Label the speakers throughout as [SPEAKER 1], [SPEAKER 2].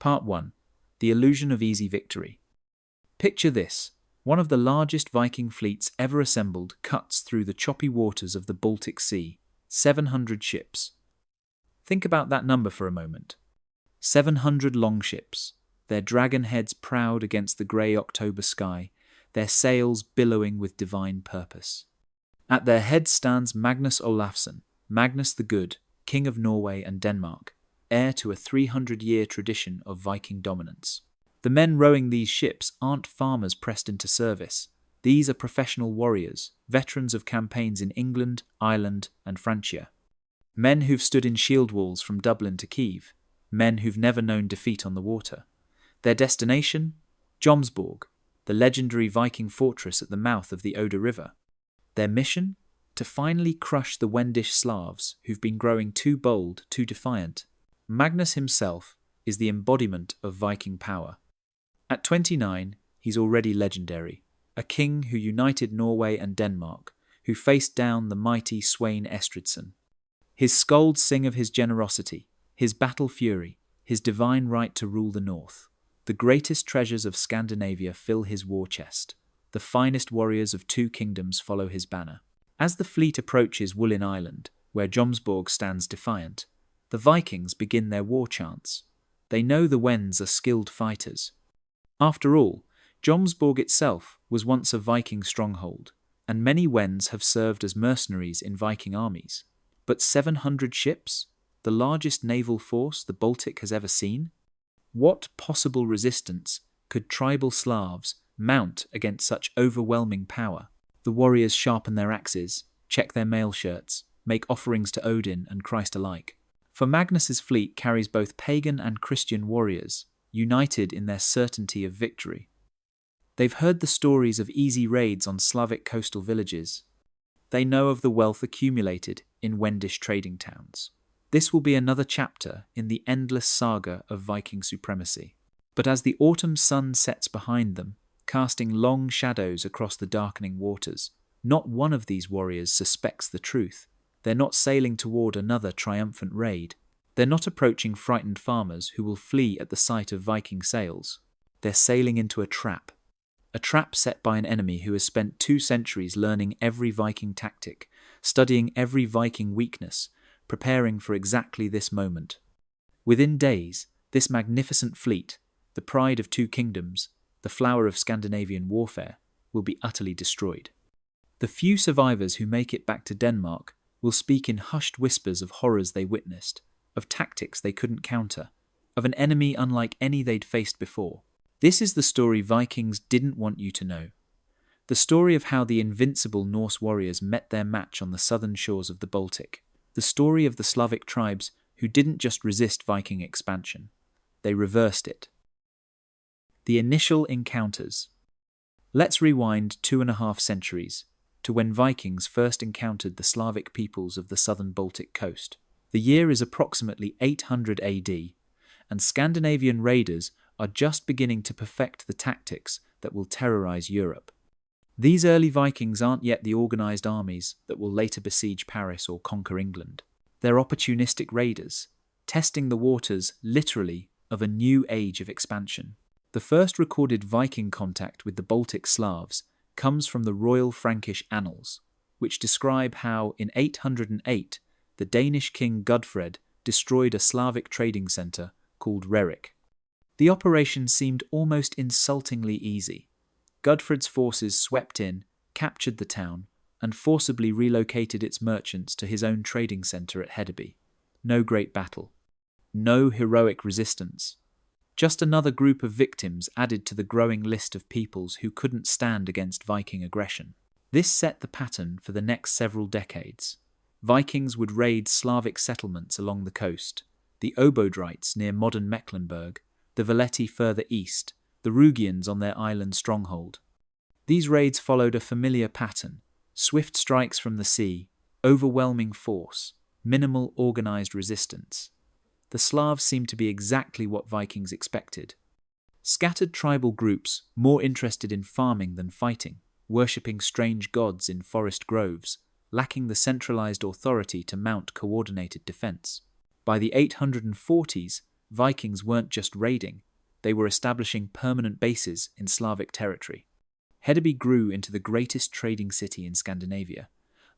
[SPEAKER 1] Part 1. The Illusion of Easy Victory. Picture this. One of the largest Viking fleets ever assembled cuts through the choppy waters of the Baltic Sea. 700 ships. Think about that number for a moment. 700 longships, their dragon heads proud against the grey October sky, their sails billowing with divine purpose. At their head stands Magnus Olafsson, Magnus the Good, King of Norway and Denmark, heir to a 300-year tradition of Viking dominance. The men rowing these ships aren't farmers pressed into service. These are professional warriors, veterans of campaigns in England, Ireland and Francia. Men who've stood in shield walls from Dublin to Kiev, men who've never known defeat on the water. Their destination? Jomsborg, the legendary Viking fortress at the mouth of the Oder River. Their mission? To finally crush the Wendish Slavs who've been growing too bold, too defiant. Magnus himself is the embodiment of Viking power. At 29, he's already legendary, a king who united Norway and Denmark, who faced down the mighty Sweyn Estridsson. His skalds sing of his generosity, his battle fury, his divine right to rule the north. The greatest treasures of Scandinavia fill his war chest. The finest warriors of two kingdoms follow his banner. As the fleet approaches Wollin Island, where Jomsborg stands defiant, the Vikings begin their war chants. They know the Wends are skilled fighters. After all, Jomsborg itself was once a Viking stronghold, and many Wends have served as mercenaries in Viking armies. But 700 ships? The largest naval force the Baltic has ever seen? What possible resistance could tribal Slavs mount against such overwhelming power? The warriors sharpen their axes, check their mail shirts, make offerings to Odin and Christ alike. For Magnus's fleet carries both pagan and Christian warriors, united in their certainty of victory. They've heard the stories of easy raids on Slavic coastal villages. They know of the wealth accumulated in Wendish trading towns. This will be another chapter in the endless saga of Viking supremacy. But as the autumn sun sets behind them, casting long shadows across the darkening waters, not one of these warriors suspects the truth. They're not sailing toward another triumphant raid. They're not approaching frightened farmers who will flee at the sight of Viking sails. They're sailing into a trap set by an enemy who has spent 2 centuries learning every Viking tactic, studying every Viking weakness, preparing for exactly this moment. Within days, this magnificent fleet, the pride of 2 kingdoms, the flower of Scandinavian warfare, will be utterly destroyed. The few survivors who make it back to Denmark will speak in hushed whispers of horrors they witnessed, of tactics they couldn't counter, of an enemy unlike any they'd faced before. This is the story Vikings didn't want you to know. The story of how the invincible Norse warriors met their match on the southern shores of the Baltic. The story of the Slavic tribes who didn't just resist Viking expansion, they reversed it. The initial encounters. Let's rewind 2.5 centuries to when Vikings first encountered the Slavic peoples of the southern Baltic coast. The year is approximately 800 AD, and Scandinavian raiders are just beginning to perfect the tactics that will terrorize Europe. These early Vikings aren't yet the organized armies that will later besiege Paris or conquer England. They're opportunistic raiders, testing the waters, literally, of a new age of expansion. The first recorded Viking contact with the Baltic Slavs comes from the Royal Frankish Annals, which describe how, in 808, the Danish king Gudfred destroyed a Slavic trading centre called Rerik. The operation seemed almost insultingly easy. Gudfred's forces swept in, captured the town, and forcibly relocated its merchants to his own trading centre at Hedeby. No great battle. No heroic resistance. Just another group of victims added to the growing list of peoples who couldn't stand against Viking aggression. This set the pattern for the next several decades. Vikings would raid Slavic settlements along the coast, the Obodrites near modern Mecklenburg, the Veleti further east, the Rugians on their island stronghold. These raids followed a familiar pattern: swift strikes from the sea, overwhelming force, minimal organized resistance. The Slavs seemed to be exactly what Vikings expected. Scattered tribal groups, more interested in farming than fighting, worshipping strange gods in forest groves, lacking the centralized authority to mount coordinated defense. By the 840s, Vikings weren't just raiding, they were establishing permanent bases in Slavic territory. Hedeby grew into the greatest trading city in Scandinavia,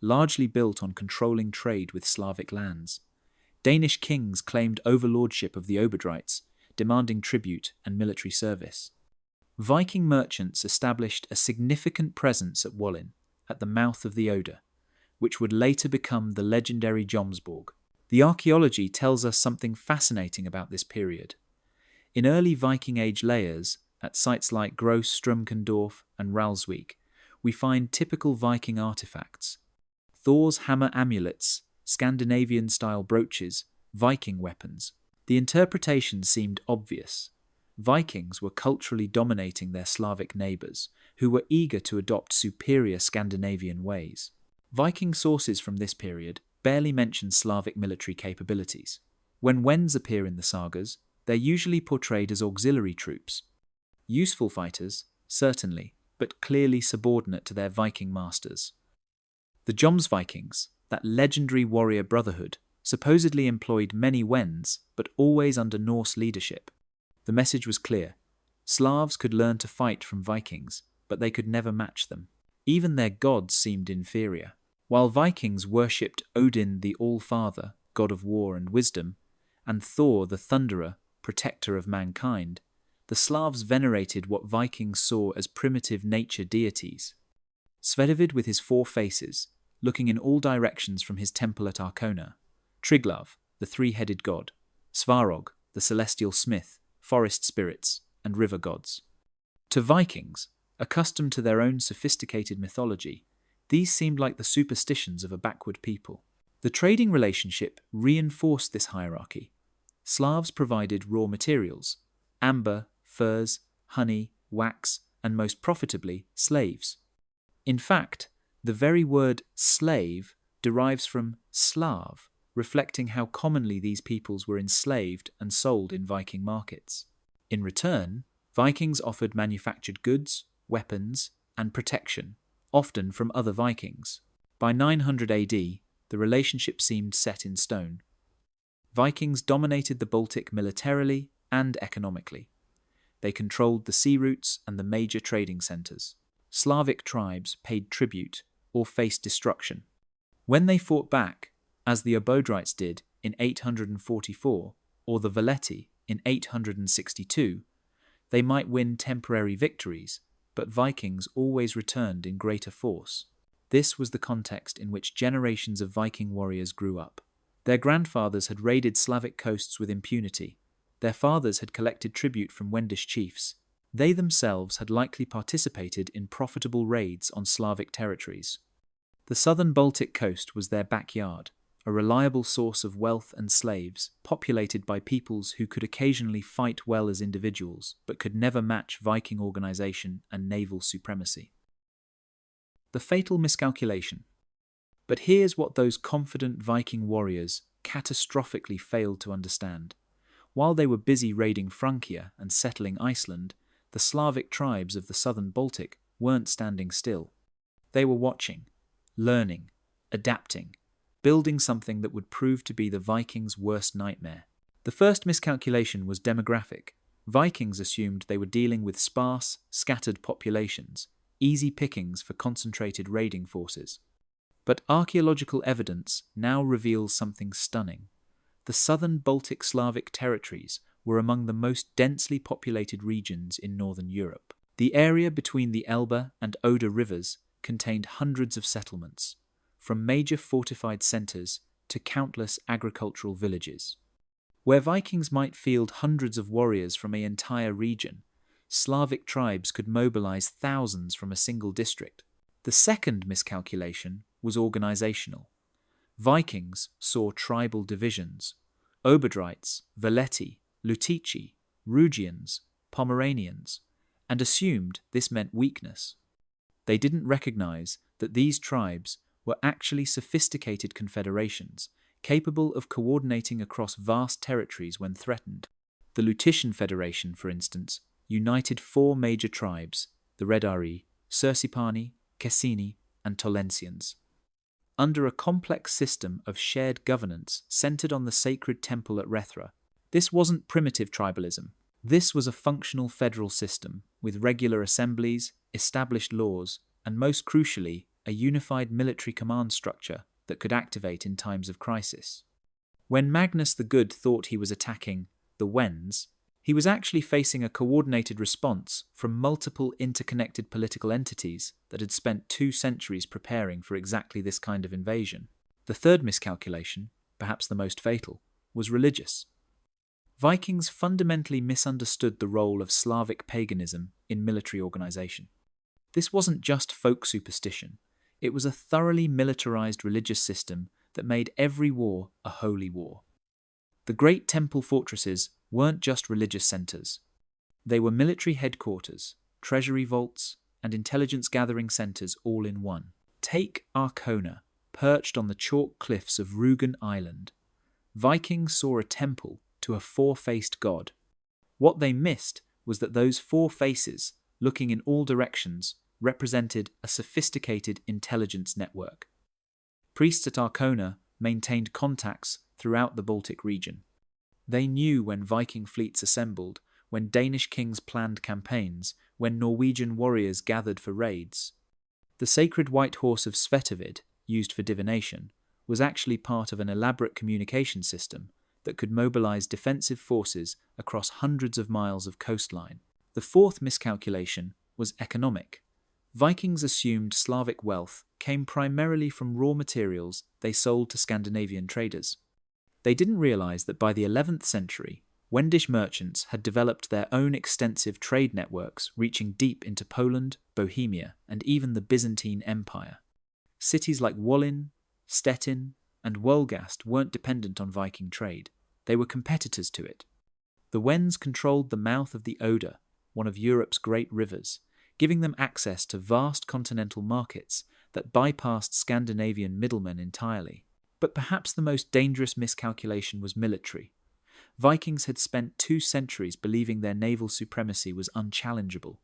[SPEAKER 1] largely built on controlling trade with Slavic lands. Danish kings claimed overlordship of the Oberdrites, demanding tribute and military service. Viking merchants established a significant presence at Wollin, at the mouth of the Oder, which would later become the legendary Jomsborg. The archaeology tells us something fascinating about this period. In early Viking Age layers, at sites like Gros Strømkendorf and Ralswiek, we find typical Viking artifacts. Thor's hammer amulets, Scandinavian-style brooches, Viking weapons. The interpretation seemed obvious. Vikings were culturally dominating their Slavic neighbours, who were eager to adopt superior Scandinavian ways. Viking sources from this period barely mention Slavic military capabilities. When Wends appear in the sagas, they're usually portrayed as auxiliary troops. Useful fighters, certainly, but clearly subordinate to their Viking masters. The Jomsvikings, that legendary warrior brotherhood, supposedly employed many Wends, but always under Norse leadership. The message was clear. Slavs could learn to fight from Vikings, but they could never match them. Even their gods seemed inferior. While Vikings worshipped Odin the All-Father, god of war and wisdom, and Thor the Thunderer, protector of mankind, the Slavs venerated what Vikings saw as primitive nature deities. Svetivid with his 4 faces, looking in all directions from his temple at Arkona, Triglav, the 3-headed god, Svarog, the celestial smith, forest spirits, and river gods. To Vikings, accustomed to their own sophisticated mythology, these seemed like the superstitions of a backward people. The trading relationship reinforced this hierarchy. Slavs provided raw materials, amber, furs, honey, wax, and most profitably, slaves. In fact, the very word slave derives from Slav, reflecting how commonly these peoples were enslaved and sold in Viking markets. In return, Vikings offered manufactured goods, weapons, and protection, often from other Vikings. By 900 AD, the relationship seemed set in stone. Vikings dominated the Baltic militarily and economically. They controlled the sea routes and the major trading centres. Slavic tribes paid tribute or faced destruction. When they fought back, as the Oberdrites did in 844 or the Veleti in 862, they might win temporary victories, but Vikings always returned in greater force. This was the context in which generations of Viking warriors grew up. Their grandfathers had raided Slavic coasts with impunity. Their fathers had collected tribute from Wendish chiefs. They themselves had likely participated in profitable raids on Slavic territories. The southern Baltic coast was their backyard, a reliable source of wealth and slaves, populated by peoples who could occasionally fight well as individuals, but could never match Viking organization and naval supremacy. The fatal miscalculation. But here's what those confident Viking warriors catastrophically failed to understand. While they were busy raiding Francia and settling Iceland, the Slavic tribes of the southern Baltic weren't standing still. They were watching, learning, adapting, building something that would prove to be the Vikings' worst nightmare. The first miscalculation was demographic. Vikings assumed they were dealing with sparse, scattered populations, easy pickings for concentrated raiding forces. But archaeological evidence now reveals something stunning. The southern Baltic Slavic territories were among the most densely populated regions in northern Europe. The area between the Elbe and Oder rivers contained hundreds of settlements, from major fortified centres to countless agricultural villages. Where Vikings might field hundreds of warriors from an entire region, Slavic tribes could mobilize thousands from a single district. The second miscalculation was organizational. Vikings saw tribal divisions: Oberdrites, Veleti, Lutici, Rugians, Pomeranians, and assumed this meant weakness. They didn't recognize that these tribes were actually sophisticated confederations, capable of coordinating across vast territories when threatened. The Lutician Federation, for instance, united 4 major tribes: the Redari, Sursipani, Cassini, and Tolensians. Under a complex system of shared governance centered on the sacred temple at Rethra, This wasn't primitive tribalism. This was a functional federal system with regular assemblies, established laws, and most crucially, a unified military command structure that could activate in times of crisis. When Magnus the Good thought he was attacking the Wends, he was actually facing a coordinated response from multiple interconnected political entities that had spent 2 centuries preparing for exactly this kind of invasion. The third miscalculation, perhaps the most fatal, was religious. Vikings fundamentally misunderstood the role of Slavic paganism in military organization. This wasn't just folk superstition, it was a thoroughly militarized religious system that made every war a holy war. The great temple fortresses weren't just religious centers. They were military headquarters, treasury vaults, and intelligence-gathering centers all in one. Take Arkona, perched on the chalk cliffs of Rügen Island. Vikings saw a temple to a 4-faced god. What they missed was that those 4 faces, looking in all directions, represented a sophisticated intelligence network. Priests at Arkona maintained contacts throughout the Baltic region. They knew when Viking fleets assembled, when Danish kings planned campaigns, when Norwegian warriors gathered for raids. The sacred white horse of Svetovid, used for divination, was actually part of an elaborate communication system that could mobilize defensive forces across hundreds of miles of coastline. The fourth miscalculation was economic. Vikings assumed Slavic wealth came primarily from raw materials they sold to Scandinavian traders. They didn't realize that by the 11th century, Wendish merchants had developed their own extensive trade networks reaching deep into Poland, Bohemia, and even the Byzantine Empire. Cities like Wollin, Stettin, and Wolgast weren't dependent on Viking trade. They were competitors to it. The Wends controlled the mouth of the Oder, one of Europe's great rivers, giving them access to vast continental markets that bypassed Scandinavian middlemen entirely. But perhaps the most dangerous miscalculation was military. Vikings had spent 2 centuries believing their naval supremacy was unchallengeable.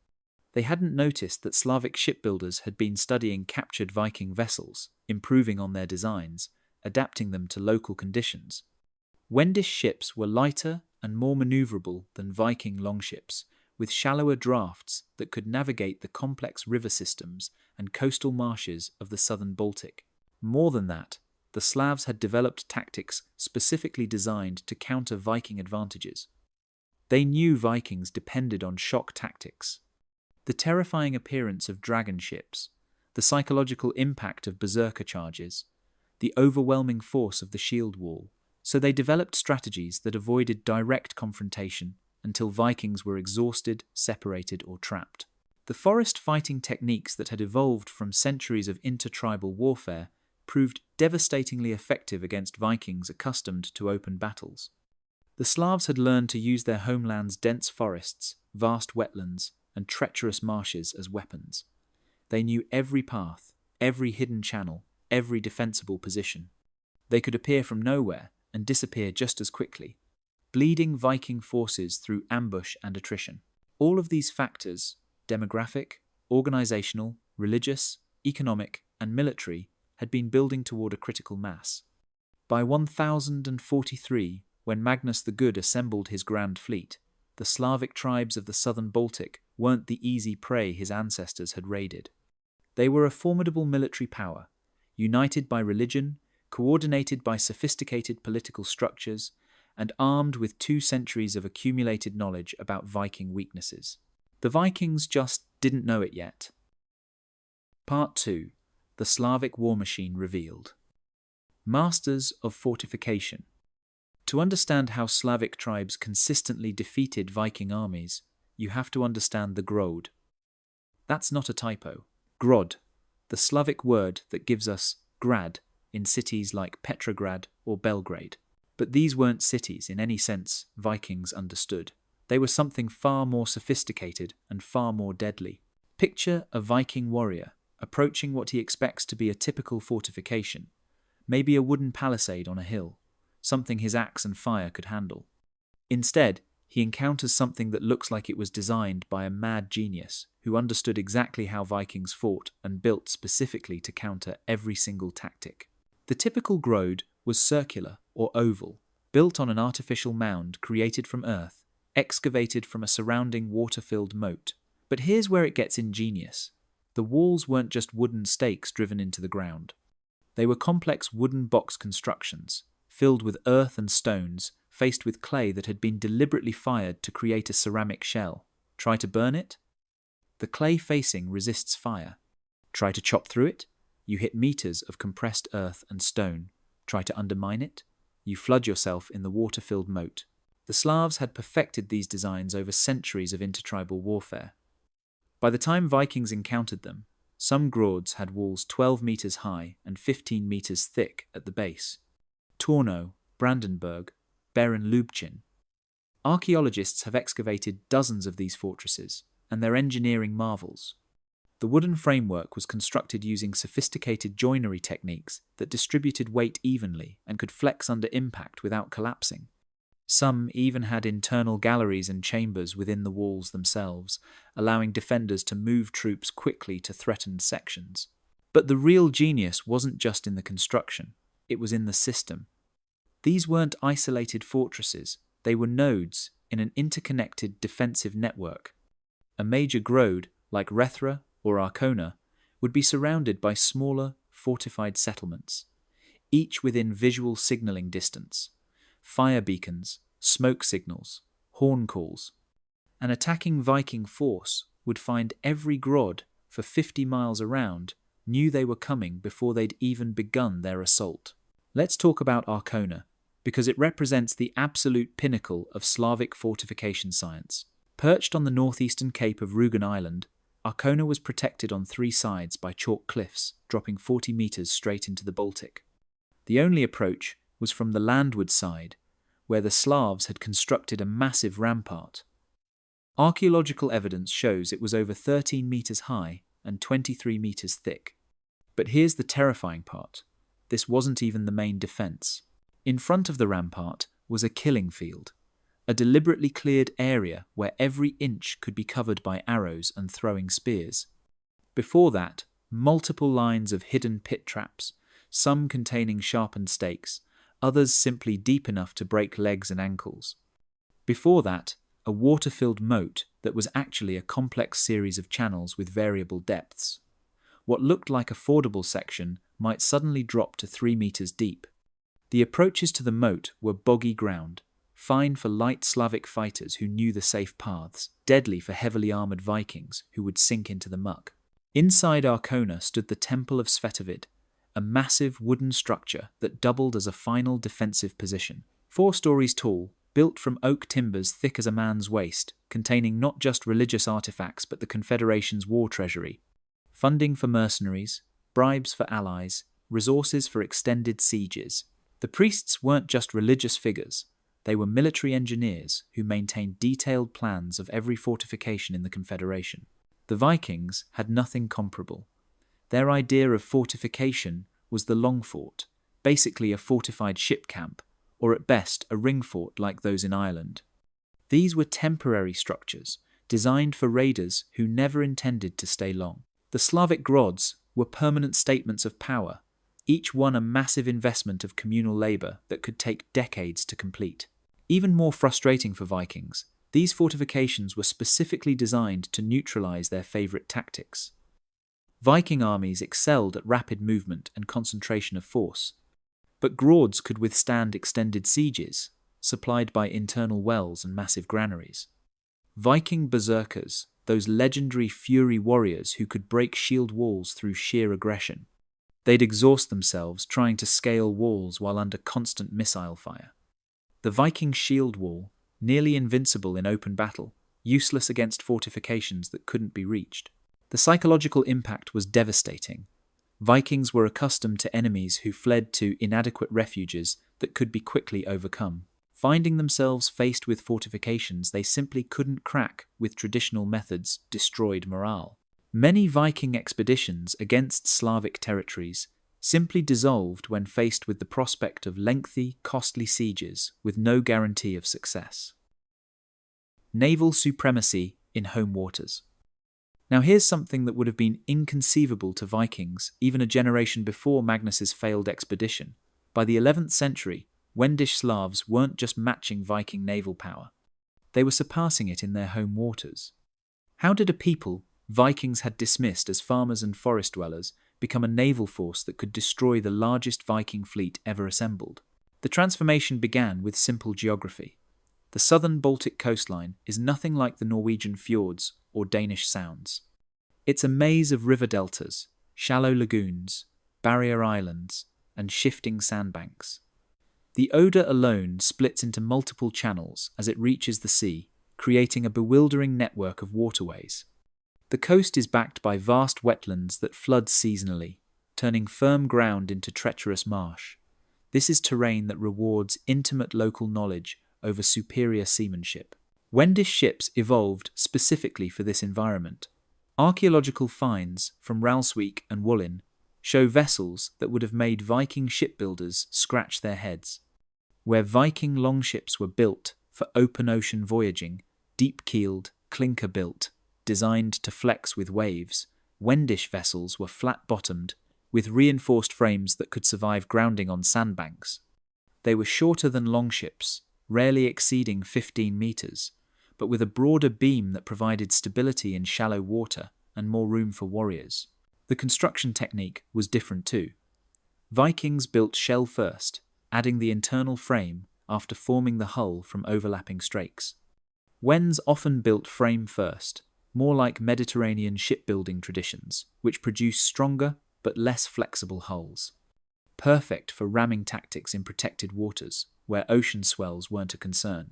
[SPEAKER 1] They hadn't noticed that Slavic shipbuilders had been studying captured Viking vessels, improving on their designs, adapting them to local conditions. Wendish ships were lighter and more maneuverable than Viking longships, with shallower drafts that could navigate the complex river systems and coastal marshes of the southern Baltic. More than that, the Slavs had developed tactics specifically designed to counter Viking advantages. They knew Vikings depended on shock tactics. The terrifying appearance of dragon ships, the psychological impact of berserker charges, the overwhelming force of the shield wall. So they developed strategies that avoided direct confrontation until Vikings were exhausted, separated, or trapped. The forest fighting techniques that had evolved from centuries of intertribal warfare proved devastatingly effective against Vikings accustomed to open battles. The Slavs had learned to use their homeland's dense forests, vast wetlands, and treacherous marshes as weapons. They knew every path, every hidden channel, every defensible position. They could appear from nowhere and disappear just as quickly, bleeding Viking forces through ambush and attrition. All of these factors, demographic, organizational, religious, economic, and military, had been building toward a critical mass. By 1043, when Magnus the Good assembled his grand fleet, the Slavic tribes of the southern Baltic weren't the easy prey his ancestors had raided. They were a formidable military power, united by religion, coordinated by sophisticated political structures, and armed with 2 centuries of accumulated knowledge about Viking weaknesses. The Vikings just didn't know it yet. Part 2. The Slavic War Machine Revealed. Masters of Fortification. To understand how Slavic tribes consistently defeated Viking armies, you have to understand the Grod. That's not a typo. Grod, the Slavic word that gives us grad in cities like Petrograd or Belgrade. But these weren't cities in any sense Vikings understood. They were something far more sophisticated and far more deadly. Picture a Viking warrior approaching what he expects to be a typical fortification, maybe a wooden palisade on a hill, something his axe and fire could handle. Instead, he encounters something that looks like it was designed by a mad genius who understood exactly how Vikings fought and built specifically to counter every single tactic. The typical Grode was circular or oval, built on an artificial mound created from earth, excavated from a surrounding water-filled moat. But here's where it gets ingenious. The walls weren't just wooden stakes driven into the ground. They were complex wooden box constructions, filled with earth and stones, faced with clay that had been deliberately fired to create a ceramic shell. Try to burn it? The clay facing resists fire. Try to chop through it? You hit meters of compressed earth and stone. Try to undermine it? You flood yourself in the water-filled moat. The Slavs had perfected these designs over centuries of intertribal warfare. By the time Vikings encountered them, some Grods had walls 12 meters high and 15 meters thick at the base. Torno, Brandenburg, Beren Lubchin. Archaeologists have excavated dozens of these fortresses, and they're engineering marvels. The wooden framework was constructed using sophisticated joinery techniques that distributed weight evenly and could flex under impact without collapsing. Some even had internal galleries and chambers within the walls themselves, allowing defenders to move troops quickly to threatened sections. But the real genius wasn't just in the construction, it was in the system. These weren't isolated fortresses, they were nodes in an interconnected defensive network. A major grode, like Rethra or Arkona, would be surrounded by smaller, fortified settlements, each within visual signaling distance. Fire beacons, smoke signals, horn calls. An attacking Viking force would find every Grod for 50 miles around knew they were coming before they'd even begun their assault. Let's talk about Arkona, because it represents the absolute pinnacle of Slavic fortification science. Perched on the northeastern cape of Rügen Island, Arkona was protected on 3 sides by chalk cliffs, dropping 40 meters straight into the Baltic. The only approach was from the landward side, where the Slavs had constructed a massive rampart. Archaeological evidence shows it was over 13 meters high and 23 meters thick. But here's the terrifying part. This wasn't even the main defense. In front of the rampart was a killing field, a deliberately cleared area where every inch could be covered by arrows and throwing spears. Before that, multiple lines of hidden pit traps, some containing sharpened stakes, others simply deep enough to break legs and ankles. Before that, a water-filled moat that was actually a complex series of channels with variable depths. What looked like a fordable section might suddenly drop to 3 meters deep. The approaches to the moat were boggy ground, fine for light Slavic fighters who knew the safe paths, deadly for heavily armoured Vikings who would sink into the muck. Inside Arkona stood the Temple of Svetovid, a massive wooden structure that doubled as a final defensive position. 4 stories tall, built from oak timbers thick as a man's waist, containing not just religious artifacts but the Confederation's war treasury, funding for mercenaries, bribes for allies, resources for extended sieges. The priests weren't just religious figures, they were military engineers who maintained detailed plans of every fortification in the Confederation. The Vikings had nothing comparable. Their idea of fortification was the long fort, basically a fortified ship camp, or at best a ring fort like those in Ireland. These were temporary structures, designed for raiders who never intended to stay long. The Slavic Grods were permanent statements of power, each one a massive investment of communal labour that could take decades to complete. Even more frustrating for Vikings, these fortifications were specifically designed to neutralise their favourite tactics. Viking armies excelled at rapid movement and concentration of force, but Grods could withstand extended sieges, supplied by internal wells and massive granaries. Viking berserkers, those legendary fury warriors who could break shield walls through sheer aggression. They'd exhaust themselves trying to scale walls while under constant missile fire. The Viking shield wall, nearly invincible in open battle, useless against fortifications that couldn't be reached. The psychological impact was devastating. Vikings were accustomed to enemies who fled to inadequate refuges that could be quickly overcome. Finding themselves faced with fortifications they simply couldn't crack with traditional methods destroyed morale. Many Viking expeditions against Slavic territories simply dissolved when faced with the prospect of lengthy, costly sieges with no guarantee of success. Naval supremacy in home waters. Now here's something that would have been inconceivable to Vikings even a generation before Magnus's failed expedition. By the 11th century, Wendish Slavs weren't just matching Viking naval power, they were surpassing it in their home waters. How did a people Vikings had dismissed as farmers and forest dwellers become a naval force that could destroy the largest Viking fleet ever assembled? The transformation began with simple geography. The southern Baltic coastline is nothing like the Norwegian fjords or Danish sounds. It's a maze of river deltas, shallow lagoons, barrier islands, and shifting sandbanks. The Oder alone splits into multiple channels as it reaches the sea, creating a bewildering network of waterways. The coast is backed by vast wetlands that flood seasonally, turning firm ground into treacherous marsh. This is terrain that rewards intimate local knowledge over superior seamanship. Wendish ships evolved specifically for this environment. Archaeological finds from Ralswiek and Wollin show vessels that would have made Viking shipbuilders scratch their heads. Where Viking longships were built for open ocean voyaging, deep-keeled, clinker-built, designed to flex with waves, Wendish vessels were flat-bottomed, with reinforced frames that could survive grounding on sandbanks. They were shorter than longships, rarely exceeding 15 meters, but with a broader beam that provided stability in shallow water and more room for warriors. The construction technique was different too. Vikings built shell first, adding the internal frame after forming the hull from overlapping strakes. Wends often built frame first, more like Mediterranean shipbuilding traditions, which produce stronger but less flexible hulls. Perfect for ramming tactics in protected waters, where ocean swells weren't a concern.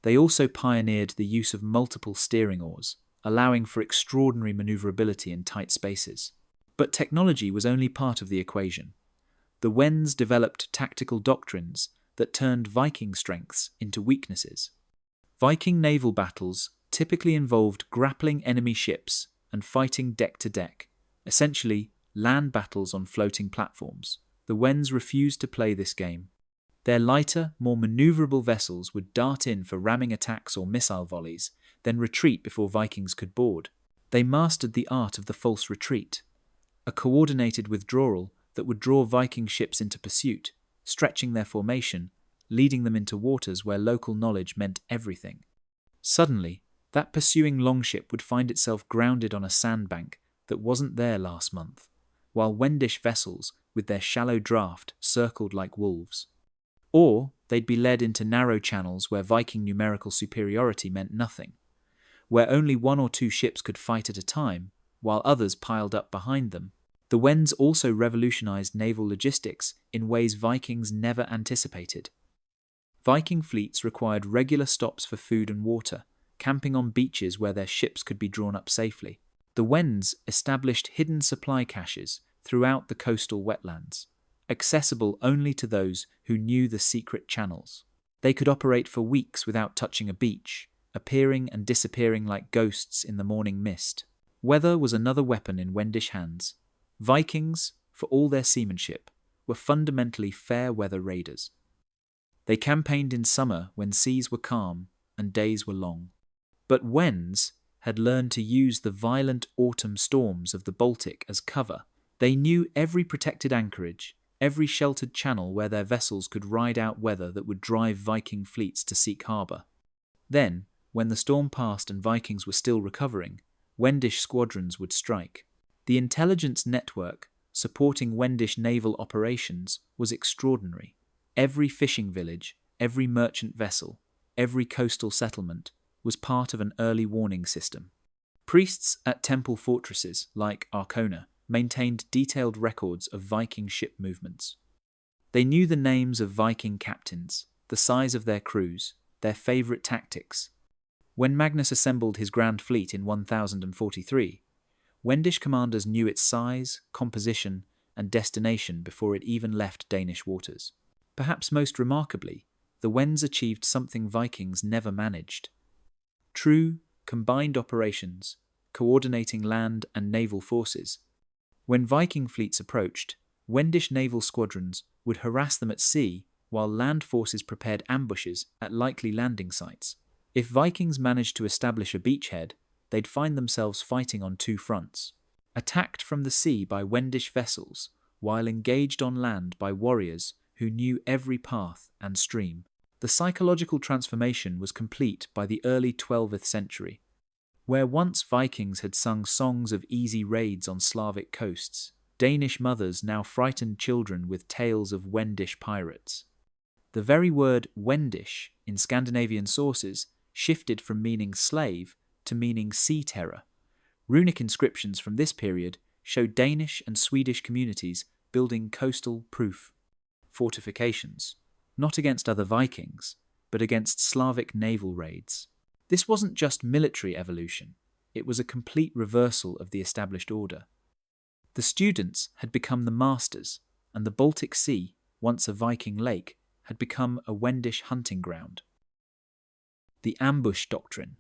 [SPEAKER 1] They also pioneered the use of multiple steering oars, allowing for extraordinary maneuverability in tight spaces. But technology was only part of the equation. The Wends developed tactical doctrines that turned Viking strengths into weaknesses. Viking naval battles typically involved grappling enemy ships and fighting deck to deck, essentially land battles on floating platforms. The Wends refused to play this game. Their lighter, more maneuverable vessels would dart in for ramming attacks or missile volleys, then retreat before Vikings could board. They mastered the art of the false retreat, a coordinated withdrawal that would draw Viking ships into pursuit, stretching their formation, leading them into waters where local knowledge meant everything. Suddenly, that pursuing longship would find itself grounded on a sandbank that wasn't there last month, while Wendish vessels, with their shallow draft, circled like wolves. Or they'd be led into narrow channels where Viking numerical superiority meant nothing, where only one or two ships could fight at a time, while others piled up behind them. The Wends also revolutionized naval logistics in ways Vikings never anticipated. Viking fleets required regular stops for food and water, camping on beaches where their ships could be drawn up safely. The Wends established hidden supply caches throughout the coastal wetlands, accessible only to those who knew the secret channels. They could operate for weeks without touching a beach, appearing and disappearing like ghosts in the morning mist. Weather was another weapon in Wendish hands. Vikings, for all their seamanship, were fundamentally fair-weather raiders. They campaigned in summer when seas were calm and days were long. But Wends had learned to use the violent autumn storms of the Baltic as cover. They knew every protected anchorage, every sheltered channel where their vessels could ride out weather that would drive Viking fleets to seek harbour. Then, when the storm passed and Vikings were still recovering, Wendish squadrons would strike. The intelligence network supporting Wendish naval operations was extraordinary. Every fishing village, every merchant vessel, every coastal settlement was part of an early warning system. Priests at temple fortresses like Arkona maintained detailed records of Viking ship movements. They knew the names of Viking captains, the size of their crews, their favourite tactics. When Magnus assembled his grand fleet in 1043, Wendish commanders knew its size, composition, and destination before it even left Danish waters. Perhaps most remarkably, the Wends achieved something Vikings never managed. True, combined operations, coordinating land and naval forces. When Viking fleets approached, Wendish naval squadrons would harass them at sea while land forces prepared ambushes at likely landing sites. If Vikings managed to establish a beachhead, they'd find themselves fighting on two fronts. Attacked from the sea by Wendish vessels, while engaged on land by warriors who knew every path and stream. The psychological transformation was complete by the early 12th century. Where once Vikings had sung songs of easy raids on Slavic coasts, Danish mothers now frightened children with tales of Wendish pirates. The very word Wendish in Scandinavian sources shifted from meaning slave to meaning sea terror. Runic inscriptions from this period show Danish and Swedish communities building coastal-proof fortifications, not against other Vikings, but against Slavic naval raids. This wasn't just military evolution, it was a complete reversal of the established order. The students had become the masters, and the Baltic Sea, once a Viking lake, had become a Wendish hunting ground. The ambush doctrine.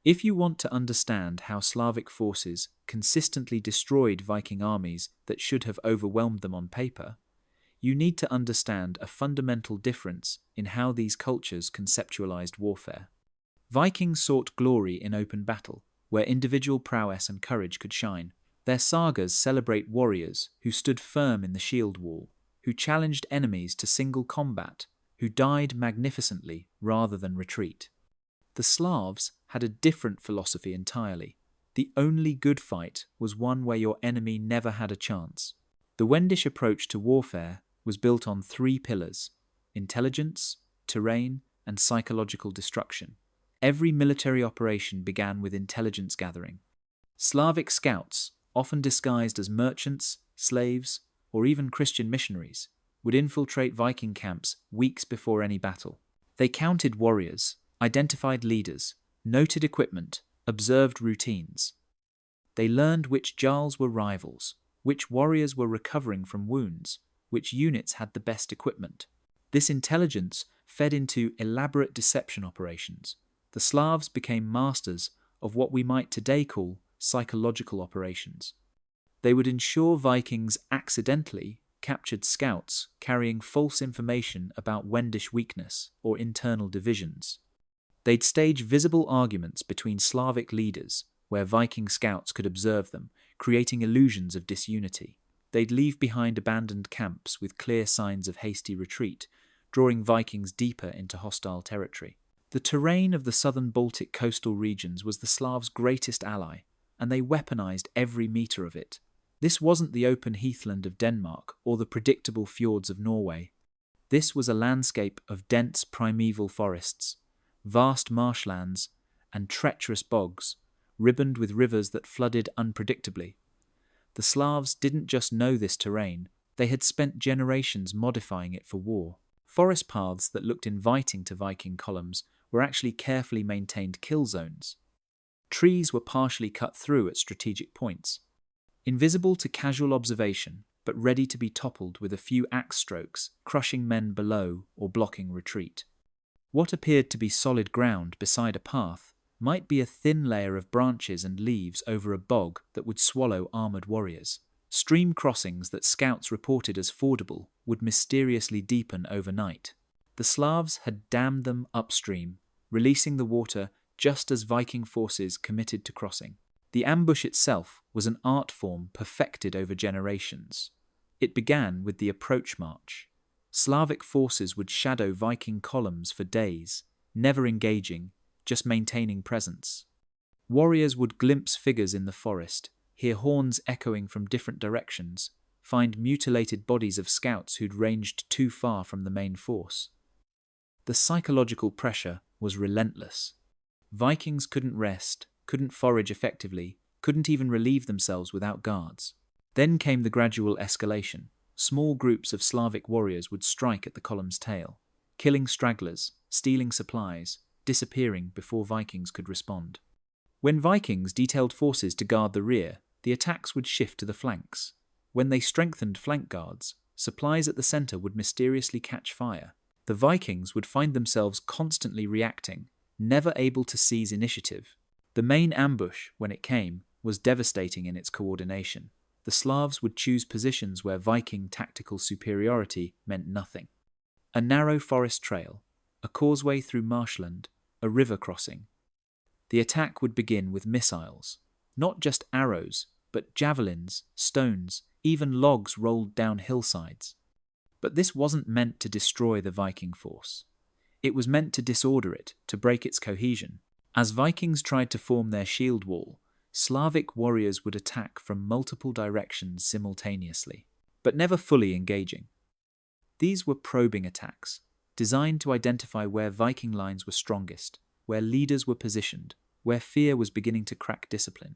[SPEAKER 1] If you want to understand how Slavic forces consistently destroyed Viking armies that should have overwhelmed them on paper, you need to understand a fundamental difference in how these cultures conceptualized warfare. Vikings sought glory in open battle, where individual prowess and courage could shine. Their sagas celebrate warriors who stood firm in the shield wall, who challenged enemies to single combat, who died magnificently rather than retreat. The Slavs had a different philosophy entirely. The only good fight was one where your enemy never had a chance. The Wendish approach to warfare was built on three pillars: intelligence, terrain, and psychological destruction. Every military operation began with intelligence gathering. Slavic scouts, often disguised as merchants, slaves, or even Christian missionaries, would infiltrate Viking camps weeks before any battle. They counted warriors, identified leaders, noted equipment, observed routines. They learned which jarls were rivals, which warriors were recovering from wounds, which units had the best equipment. This intelligence fed into elaborate deception operations. The Slavs became masters of what we might today call psychological operations. They would ensure Vikings accidentally captured scouts carrying false information about Wendish weakness or internal divisions. They'd stage visible arguments between Slavic leaders where Viking scouts could observe them, creating illusions of disunity. They'd leave behind abandoned camps with clear signs of hasty retreat, drawing Vikings deeper into hostile territory. The terrain of the southern Baltic coastal regions was the Slavs' greatest ally, and they weaponized every metre of it. This wasn't the open heathland of Denmark or the predictable fjords of Norway. This was a landscape of dense primeval forests, vast marshlands, and treacherous bogs, ribboned with rivers that flooded unpredictably. The Slavs didn't just know this terrain, they had spent generations modifying it for war. Forest paths that looked inviting to Viking columns were actually carefully maintained kill zones. Trees were partially cut through at strategic points, invisible to casual observation, but ready to be toppled with a few axe strokes, crushing men below or blocking retreat. What appeared to be solid ground beside a path might be a thin layer of branches and leaves over a bog that would swallow armoured warriors. Stream crossings that scouts reported as fordable would mysteriously deepen overnight. The Slavs had dammed them upstream, releasing the water just as Viking forces committed to crossing. The ambush itself was an art form perfected over generations. It began with the approach march. Slavic forces would shadow Viking columns for days, never engaging, just maintaining presence. Warriors would glimpse figures in the forest, hear horns echoing from different directions, find mutilated bodies of scouts who'd ranged too far from the main force. The psychological pressure was relentless. Vikings couldn't rest, couldn't forage effectively, couldn't even relieve themselves without guards. Then came the gradual escalation. Small groups of Slavic warriors would strike at the column's tail, killing stragglers, stealing supplies, disappearing before Vikings could respond. When Vikings detailed forces to guard the rear, the attacks would shift to the flanks. When they strengthened flank guards, supplies at the centre would mysteriously catch fire. The Vikings would find themselves constantly reacting, never able to seize initiative. The main ambush, when it came, was devastating in its coordination. The Slavs would choose positions where Viking tactical superiority meant nothing. A narrow forest trail, a causeway through marshland, a river crossing. The attack would begin with missiles, not just arrows, but javelins, stones, even logs rolled down hillsides. But this wasn't meant to destroy the Viking force. It was meant to disorder it, to break its cohesion. As Vikings tried to form their shield wall, Slavic warriors would attack from multiple directions simultaneously, but never fully engaging. These were probing attacks, designed to identify where Viking lines were strongest, where leaders were positioned, where fear was beginning to crack discipline.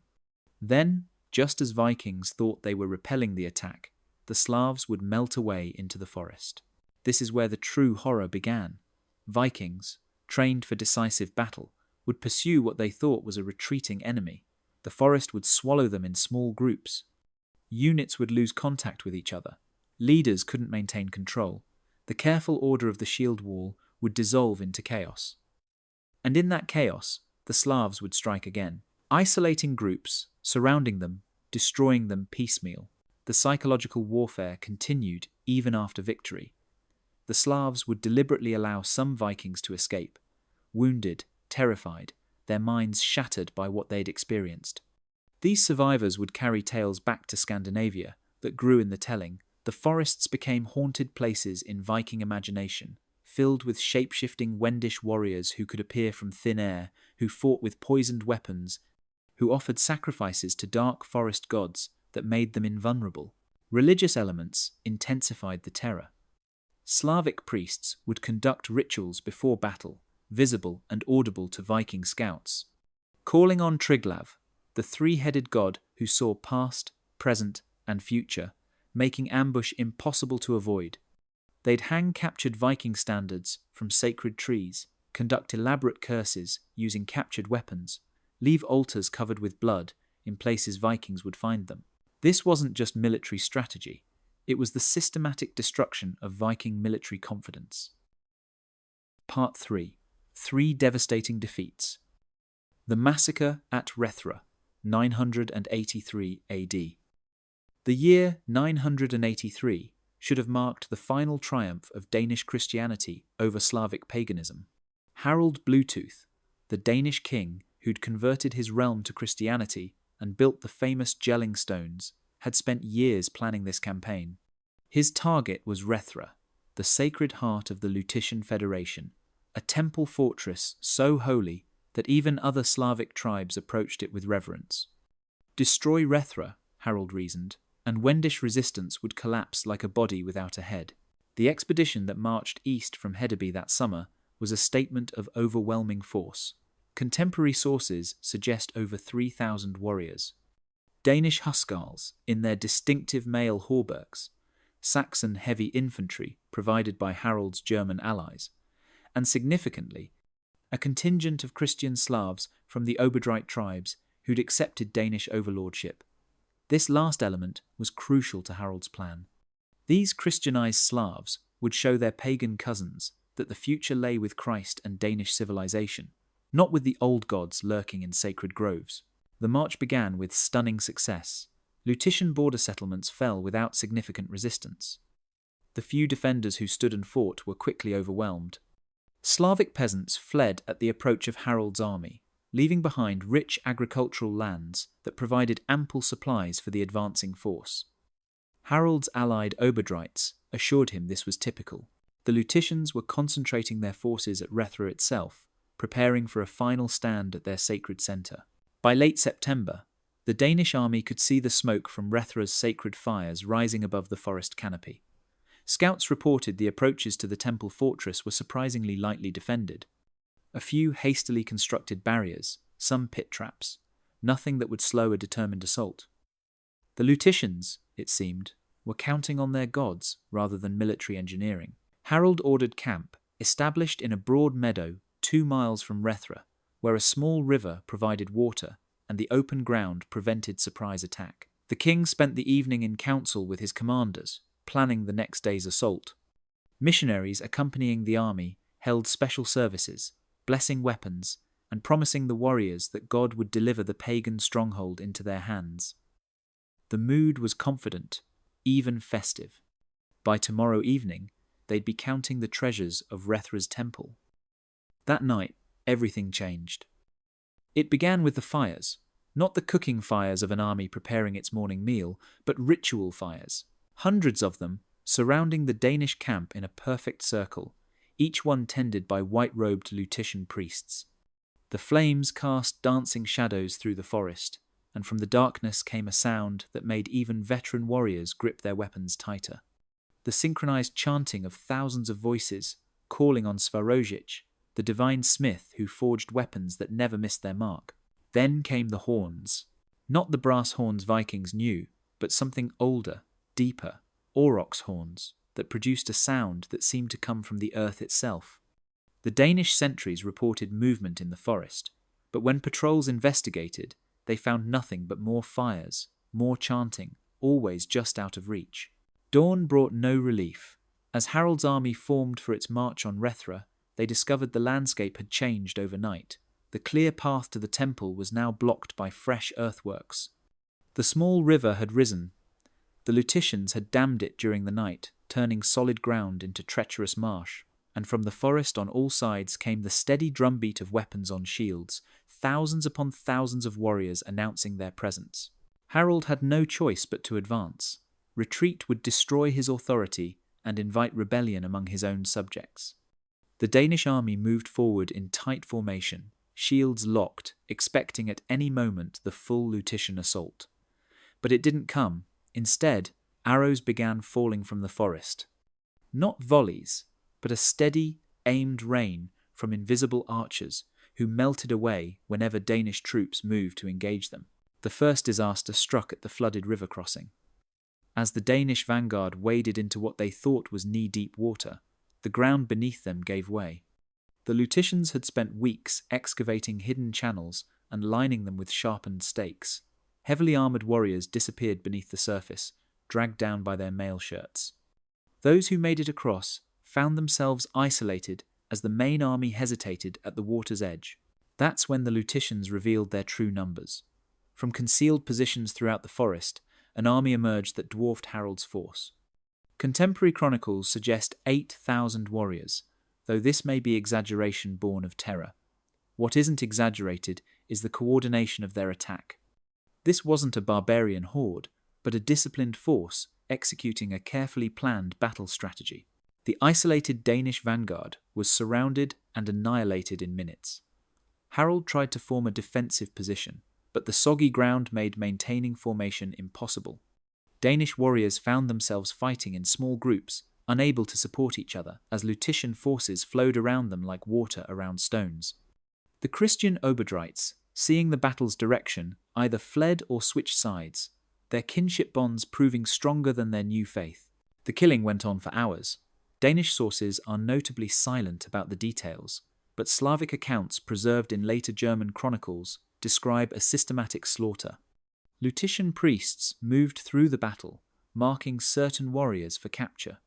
[SPEAKER 1] Then, just as Vikings thought they were repelling the attack, the Slavs would melt away into the forest. This is where the true horror began. Vikings, trained for decisive battle, would pursue what they thought was a retreating enemy. The forest would swallow them in small groups. Units would lose contact with each other. Leaders couldn't maintain control. The careful order of the shield wall would dissolve into chaos. And in that chaos, the Slavs would strike again, isolating groups, surrounding them, destroying them piecemeal. The psychological warfare continued even after victory. The Slavs would deliberately allow some Vikings to escape, wounded, terrified, their minds shattered by what they'd experienced. These survivors would carry tales back to Scandinavia that grew in the telling. The forests became haunted places in Viking imagination, filled with shape-shifting Wendish warriors who could appear from thin air, who fought with poisoned weapons, who offered sacrifices to dark forest gods that made them invulnerable. Religious elements intensified the terror. Slavic priests would conduct rituals before battle, visible and audible to Viking scouts, calling on Triglav, the three-headed god who saw past, present, and future, making ambush impossible to avoid. They'd hang captured Viking standards from sacred trees, conduct elaborate curses using captured weapons, leave altars covered with blood in places Vikings would find them. This wasn't just military strategy, it was the systematic destruction of Viking military confidence. Part 3. 3 devastating defeats. The Massacre at Rethra, 983 AD. The year 983 should have marked the final triumph of Danish Christianity over Slavic paganism. Harald Bluetooth, the Danish king who'd converted his realm to Christianity and built the famous Jelling stones, had spent years planning this campaign. His target was Rethra, the sacred heart of the Lutetian Federation, a temple fortress so holy that even other Slavic tribes approached it with reverence. Destroy Rethra, Harald reasoned, and Wendish resistance would collapse like a body without a head. The expedition that marched east from Hedeby that summer was a statement of overwhelming force. Contemporary sources suggest over 3,000 warriors. Danish huskarls in their distinctive mail hauberks, Saxon heavy infantry provided by Harald's German allies, and significantly, a contingent of Christian Slavs from the Oberdrite tribes who'd accepted Danish overlordship. This last element was crucial to Harald's plan. These Christianized Slavs would show their pagan cousins that the future lay with Christ and Danish civilization, not with the old gods lurking in sacred groves. The march began with stunning success. Lutetian border settlements fell without significant resistance. The few defenders who stood and fought were quickly overwhelmed. Slavic peasants fled at the approach of Harald's army, leaving behind rich agricultural lands that provided ample supplies for the advancing force. Harald's allied Oberdrites assured him this was typical. The Lutetians were concentrating their forces at Rethra itself, preparing for a final stand at their sacred centre. By late September, the Danish army could see the smoke from Rethra's sacred fires rising above the forest canopy. Scouts reported the approaches to the temple fortress were surprisingly lightly defended. A few hastily constructed barriers, some pit traps, nothing that would slow a determined assault. The Lutetians, it seemed, were counting on their gods rather than military engineering. Harald ordered camp, established in a broad meadow 2 miles from Rethra, where a small river provided water and the open ground prevented surprise attack. The king spent the evening in council with his commanders, planning the next day's assault. Missionaries accompanying the army held special services, blessing weapons, and promising the warriors that God would deliver the pagan stronghold into their hands. The mood was confident, even festive. By tomorrow evening, they'd be counting the treasures of Rethra's temple. That night, everything changed. It began with the fires, not the cooking fires of an army preparing its morning meal, but ritual fires. Hundreds of them, surrounding the Danish camp in a perfect circle, each one tended by white-robed Lutetian priests. The flames cast dancing shadows through the forest, and from the darkness came a sound that made even veteran warriors grip their weapons tighter. The synchronized chanting of thousands of voices, calling on Svarojic, the divine smith who forged weapons that never missed their mark. Then came the horns. Not the brass horns Vikings knew, but something older, deeper, aurochs horns, that produced a sound that seemed to come from the earth itself. The Danish sentries reported movement in the forest, but when patrols investigated, they found nothing but more fires, more chanting, always just out of reach. Dawn brought no relief. As Harold's army formed for its march on Rethra, they discovered the landscape had changed overnight. The clear path to the temple was now blocked by fresh earthworks. The small river had risen. The Lutetians had dammed it during the night, turning solid ground into treacherous marsh, and from the forest on all sides came the steady drumbeat of weapons on shields, thousands upon thousands of warriors announcing their presence. Harold had no choice but to advance. Retreat would destroy his authority and invite rebellion among his own subjects. The Danish army moved forward in tight formation, shields locked, expecting at any moment the full Lutetian assault. But it didn't come. Instead, arrows began falling from the forest. Not volleys, but a steady, aimed rain from invisible archers who melted away whenever Danish troops moved to engage them. The first disaster struck at the flooded river crossing. As the Danish vanguard waded into what they thought was knee-deep water, the ground beneath them gave way. The Lutetians had spent weeks excavating hidden channels and lining them with sharpened stakes. Heavily armoured warriors disappeared beneath the surface, dragged down by their mail shirts. Those who made it across found themselves isolated as the main army hesitated at the water's edge. That's when the Lutetians revealed their true numbers. From concealed positions throughout the forest, an army emerged that dwarfed Harold's force. Contemporary chronicles suggest 8,000 warriors, though this may be exaggeration born of terror. What isn't exaggerated is the coordination of their attack. This wasn't a barbarian horde, but a disciplined force executing a carefully planned battle strategy. The isolated Danish vanguard was surrounded and annihilated in minutes. Harold tried to form a defensive position, but the soggy ground made maintaining formation impossible. Danish warriors found themselves fighting in small groups, unable to support each other, as Lutetian forces flowed around them like water around stones. The Christian Oberdrites, seeing the battle's direction, either fled or switched sides, their kinship bonds proving stronger than their new faith. The killing went on for hours. Danish sources are notably silent about the details, but Slavic accounts preserved in later German chronicles describe a systematic slaughter. Lutetian priests moved through the battle, marking certain warriors for capture.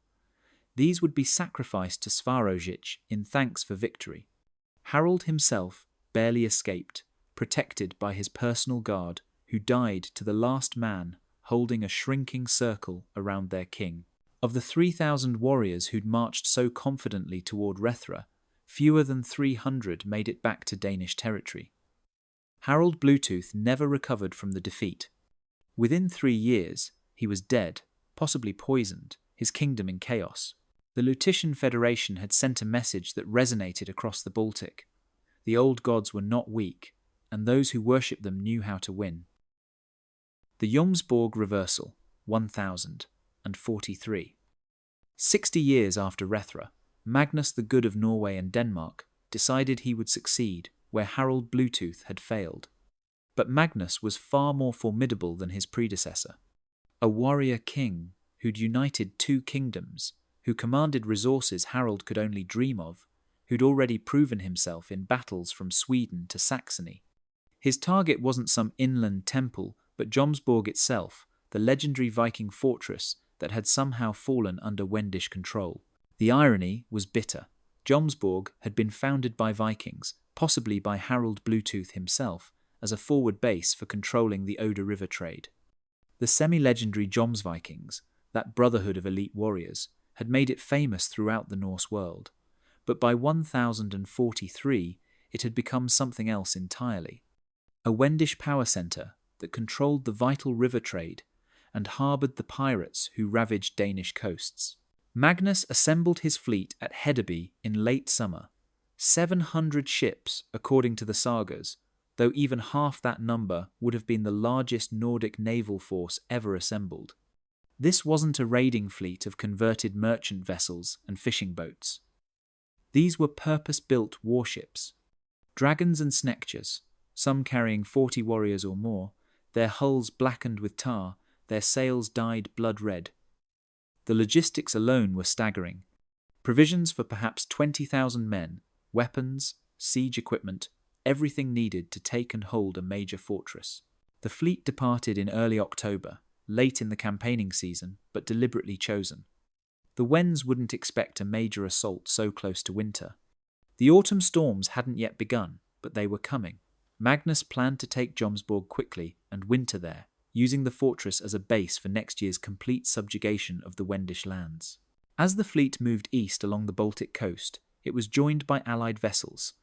[SPEAKER 1] These would be sacrificed to Svarojic in thanks for victory. Harold himself barely escaped, protected by his personal guard, who died to the last man holding a shrinking circle around their king. Of the 3,000 warriors who'd marched so confidently toward Rethra, fewer than 300 made it back to Danish territory. Harold Bluetooth never recovered from the defeat. Within 3 years, he was dead, possibly poisoned, his kingdom in chaos. The Lutetian Federation had sent a message that resonated across the Baltic. The old gods were not weak, and those who worshipped them knew how to win. The Jomsborg Reversal, 1043. 60 years after Rethra, Magnus the Good of Norway and Denmark decided he would succeed where Harold Bluetooth had failed. But Magnus was far more formidable than his predecessor. A warrior king who'd united 2 kingdoms, who commanded resources Harold could only dream of, who'd already proven himself in battles from Sweden to Saxony. His target wasn't some inland temple, but Jomsborg itself, the legendary Viking fortress that had somehow fallen under Wendish control. The irony was bitter. Jomsborg had been founded by Vikings, possibly by Harold Bluetooth himself, as a forward base for controlling the Oder River trade. The semi-legendary Jomsvikings, that brotherhood of elite warriors, had made it famous throughout the Norse world, but by 1043 it had become something else entirely. A Wendish power centre that controlled the vital river trade and harboured the pirates who ravaged Danish coasts. Magnus assembled his fleet at Hedeby in late summer. 700 ships, according to the sagas, though even half that number would have been the largest Nordic naval force ever assembled. This wasn't a raiding fleet of converted merchant vessels and fishing boats. These were purpose-built warships. Dragons and snekjas, some carrying 40 warriors or more, their hulls blackened with tar, their sails dyed blood red. The logistics alone were staggering. Provisions for perhaps 20,000 men, weapons, siege equipment, everything needed to take and hold a major fortress. The fleet departed in early October, late in the campaigning season, but deliberately chosen. The Wends wouldn't expect a major assault so close to winter. The autumn storms hadn't yet begun, but they were coming. Magnus planned to take Jomsborg quickly and winter there, using the fortress as a base for next year's complete subjugation of the Wendish lands. As the fleet moved east along the Baltic coast, it was joined by allied vessels.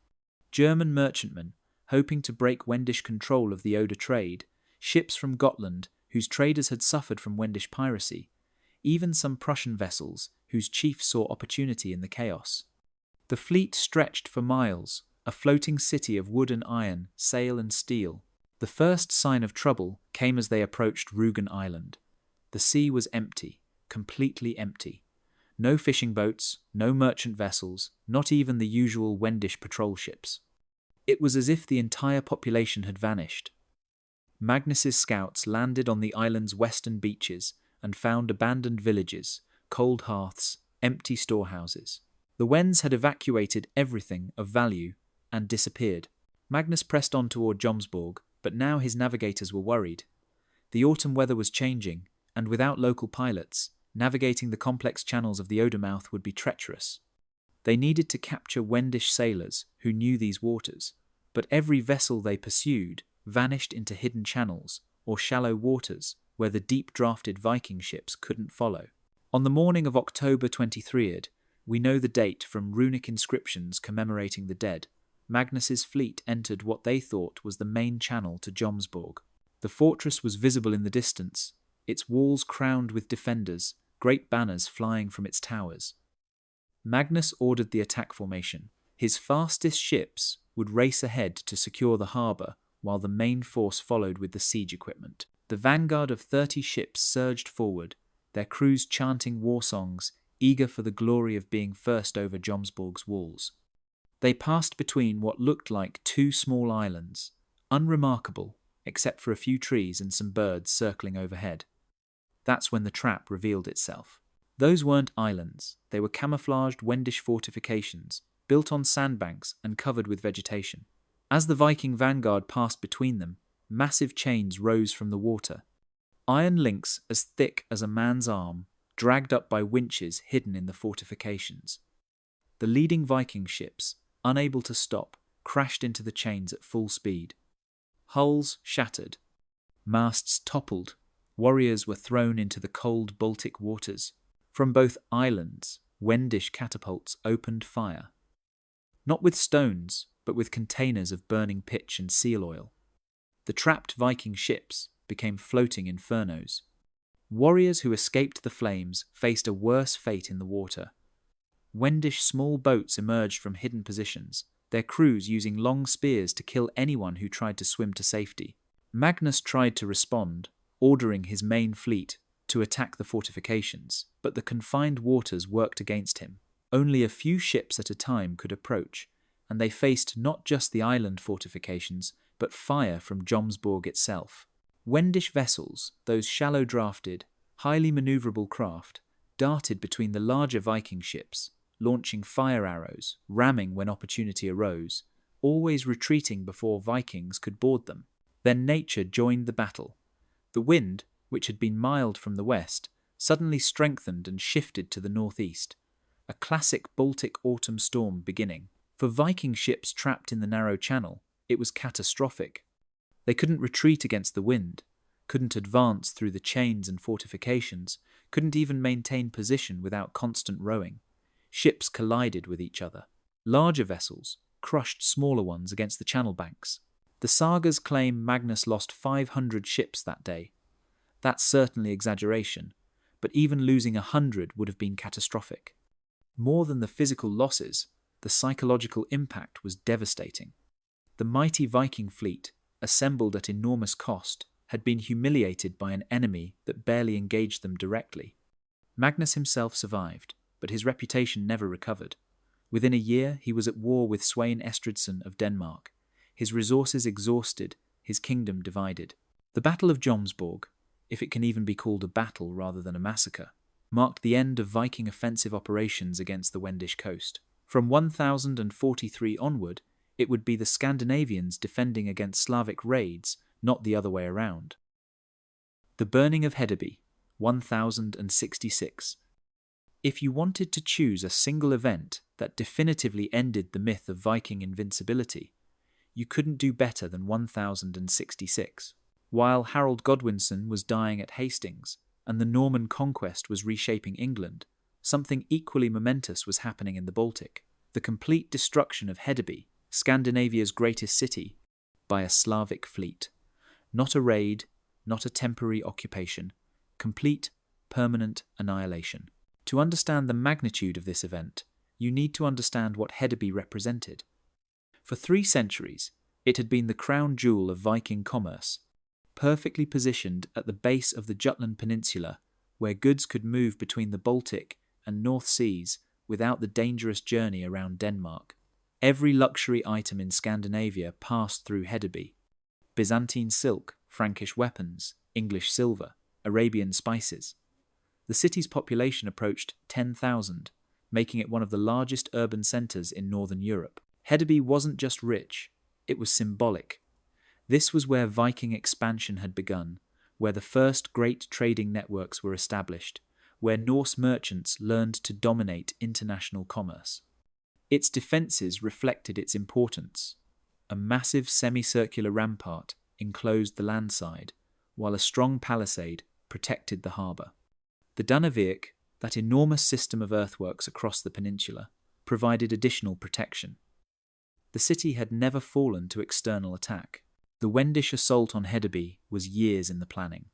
[SPEAKER 1] German merchantmen, hoping to break Wendish control of the Oder trade, ships from Gotland, whose traders had suffered from Wendish piracy, even some Prussian vessels, whose chiefs saw opportunity in the chaos. The fleet stretched for miles, a floating city of wood and iron, sail and steel. The first sign of trouble came as they approached Rügen Island. The sea was empty, completely empty. No fishing boats, no merchant vessels, not even the usual Wendish patrol ships. It was as if the entire population had vanished. Magnus's scouts landed on the island's western beaches and found abandoned villages, cold hearths, empty storehouses. The Wends had evacuated everything of value and disappeared. Magnus pressed on toward Jomsborg, but now his navigators were worried. The autumn weather was changing, and without local pilots, navigating the complex channels of the Odermouth would be treacherous. They needed to capture Wendish sailors who knew these waters, but every vessel they pursued vanished into hidden channels or shallow waters where the deep-drafted Viking ships couldn't follow. On the morning of October 23rd, we know the date from runic inscriptions commemorating the dead. Magnus's fleet entered what they thought was the main channel to Jomsborg. The fortress was visible in the distance, its walls crowned with defenders, great banners flying from its towers. Magnus ordered the attack formation. His fastest ships would race ahead to secure the harbour, while the main force followed with the siege equipment. The vanguard of 30 ships surged forward, their crews chanting war songs, eager for the glory of being first over Jomsborg's walls. They passed between what looked like two small islands, unremarkable except for a few trees and some birds circling overhead. That's when the trap revealed itself. Those weren't islands, they were camouflaged Wendish fortifications, built on sandbanks and covered with vegetation. As the Viking vanguard passed between them, massive chains rose from the water. Iron links as thick as a man's arm, dragged up by winches hidden in the fortifications. The leading Viking ships, unable to stop, crashed into the chains at full speed. Hulls shattered. Masts toppled. Warriors were thrown into the cold Baltic waters. From both islands, Wendish catapults opened fire. Not with stones, but with containers of burning pitch and seal oil. The trapped Viking ships became floating infernos. Warriors who escaped the flames faced a worse fate in the water. Wendish small boats emerged from hidden positions, their crews using long spears to kill anyone who tried to swim to safety. Magnus tried to respond, ordering his main fleet to attack the fortifications, but the confined waters worked against him. Only a few ships at a time could approach, and they faced not just the island fortifications, but fire from Jomsborg itself. Wendish vessels, those shallow-drafted, highly manoeuvrable craft, darted between the larger Viking ships, launching fire arrows, ramming when opportunity arose, always retreating before Vikings could board them. Then nature joined the battle. The wind, which had been mild from the west, suddenly strengthened and shifted to the northeast. A classic Baltic autumn storm beginning. For Viking ships trapped in the narrow channel, it was catastrophic. They couldn't retreat against the wind, couldn't advance through the chains and fortifications, couldn't even maintain position without constant rowing. Ships collided with each other. Larger vessels crushed smaller ones against the channel banks. The sagas claim Magnus lost 500 ships that day. That's certainly exaggeration, but even losing 100 would have been catastrophic. More than the physical losses, the psychological impact was devastating. The mighty Viking fleet, assembled at enormous cost, had been humiliated by an enemy that barely engaged them directly. Magnus himself survived, but his reputation never recovered. Within a year, he was at war with Svein Estridsson of Denmark, his resources exhausted, his kingdom divided. The Battle of Jomsborg, if it can even be called a battle rather than a massacre, marked the end of Viking offensive operations against the Wendish coast. From 1043 onward, it would be the Scandinavians defending against Slavic raids, not the other way around. The Burning of Hedeby, 1066. If you wanted to choose a single event that definitively ended the myth of Viking invincibility, you couldn't do better than 1066. While Harold Godwinson was dying at Hastings and the Norman conquest was reshaping England, something equally momentous was happening in the Baltic: the complete destruction of Hedeby, Scandinavia's greatest city, by a Slavic fleet. Not a raid, not a temporary occupation, complete, permanent annihilation. To understand the magnitude of this event, you need to understand what Hedeby represented. For 3 centuries, it had been the crown jewel of Viking commerce, perfectly positioned at the base of the Jutland Peninsula, where goods could move between the Baltic and North Seas without the dangerous journey around Denmark. Every luxury item in Scandinavia passed through Hedeby: Byzantine silk, Frankish weapons, English silver, Arabian spices. The city's population approached 10,000, making it one of the largest urban centres in Northern Europe. Hedeby wasn't just rich, it was symbolic. This was where Viking expansion had begun, where the first great trading networks were established, where Norse merchants learned to dominate international commerce. Its defences reflected its importance. A massive semicircular rampart enclosed the landside, while a strong palisade protected the harbour. The Dunavik, that enormous system of earthworks across the peninsula, provided additional protection. The city had never fallen to external attack. The Wendish assault on Hedeby was years in the planning.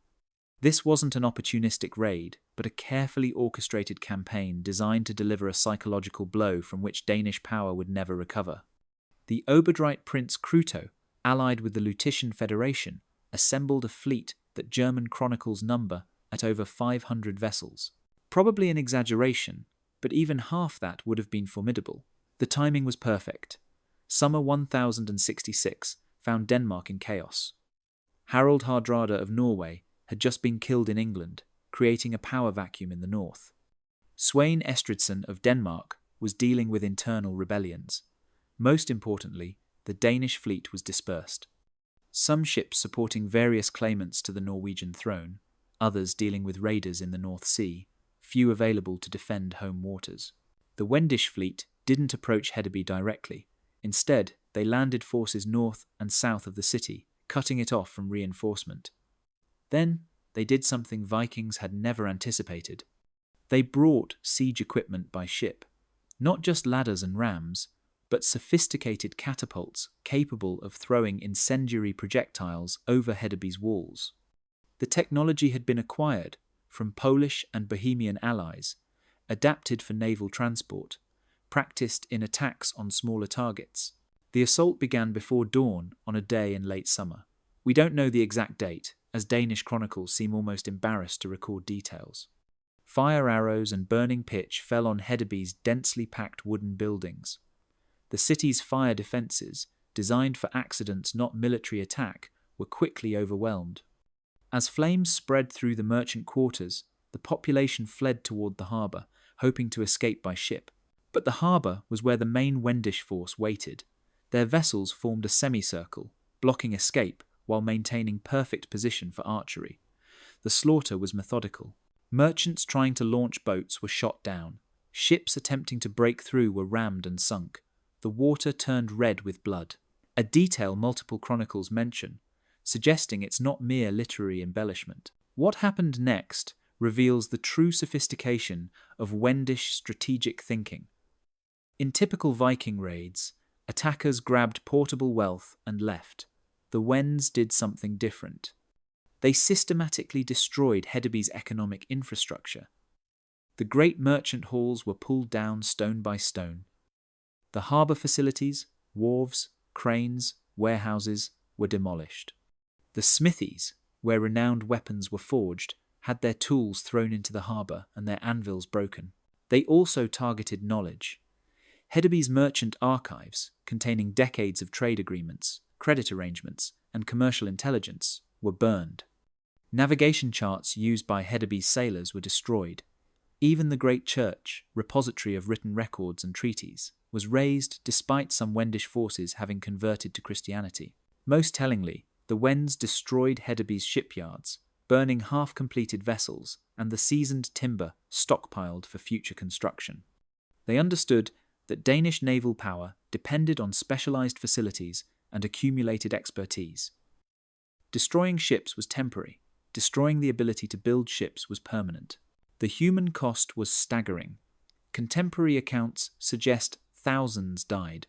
[SPEAKER 1] This wasn't an opportunistic raid, but a carefully orchestrated campaign designed to deliver a psychological blow from which Danish power would never recover. The Oberdrite Prince Kruto, allied with the Lutetian Federation, assembled a fleet that German chronicles number at over 500 vessels. Probably an exaggeration, but even half that would have been formidable. The timing was perfect. Summer 1066 found Denmark in chaos. Harald Hardrada of Norway had just been killed in England, creating a power vacuum in the north. Svein Estridsson of Denmark was dealing with internal rebellions. Most importantly, the Danish fleet was dispersed. Some ships supporting various claimants to the Norwegian throne, others dealing with raiders in the North Sea, few available to defend home waters. The Wendish fleet didn't approach Hedeby directly. Instead, they landed forces north and south of the city, cutting it off from reinforcement. Then, they did something Vikings had never anticipated. They brought siege equipment by ship, not just ladders and rams, but sophisticated catapults capable of throwing incendiary projectiles over Hedeby's walls. The technology had been acquired from Polish and Bohemian allies, adapted for naval transport, practiced in attacks on smaller targets. The assault began before dawn on a day in late summer. We don't know the exact date, as Danish chronicles seem almost embarrassed to record details. Fire arrows and burning pitch fell on Hedeby's densely packed wooden buildings. The city's fire defences, designed for accidents not military attack, were quickly overwhelmed. As flames spread through the merchant quarters, the population fled toward the harbour, hoping to escape by ship. But the harbour was where the main Wendish force waited. Their vessels formed a semicircle, blocking escape while maintaining perfect position for archery. The slaughter was methodical. Merchants trying to launch boats were shot down. Ships attempting to break through were rammed and sunk. The water turned red with blood, a detail multiple chronicles mention, suggesting it's not mere literary embellishment. What happened next reveals the true sophistication of Wendish strategic thinking. In typical Viking raids, attackers grabbed portable wealth and left. The Wends did something different. They systematically destroyed Hedeby's economic infrastructure. The great merchant halls were pulled down stone by stone. The harbour facilities, wharves, cranes, warehouses were demolished. The smithies, where renowned weapons were forged, had their tools thrown into the harbour and their anvils broken. They also targeted knowledge. Hedeby's merchant archives, containing decades of trade agreements, credit arrangements, and commercial intelligence, were burned. Navigation charts used by Hedeby's sailors were destroyed. Even the great church, repository of written records and treaties, was razed despite some Wendish forces having converted to Christianity. Most tellingly, the Wends destroyed Hedeby's shipyards, burning half-completed vessels and the seasoned timber stockpiled for future construction. They understood that Danish naval power depended on specialized facilities and accumulated expertise. Destroying ships was temporary. Destroying the ability to build ships was permanent. The human cost was staggering. Contemporary accounts suggest thousands died,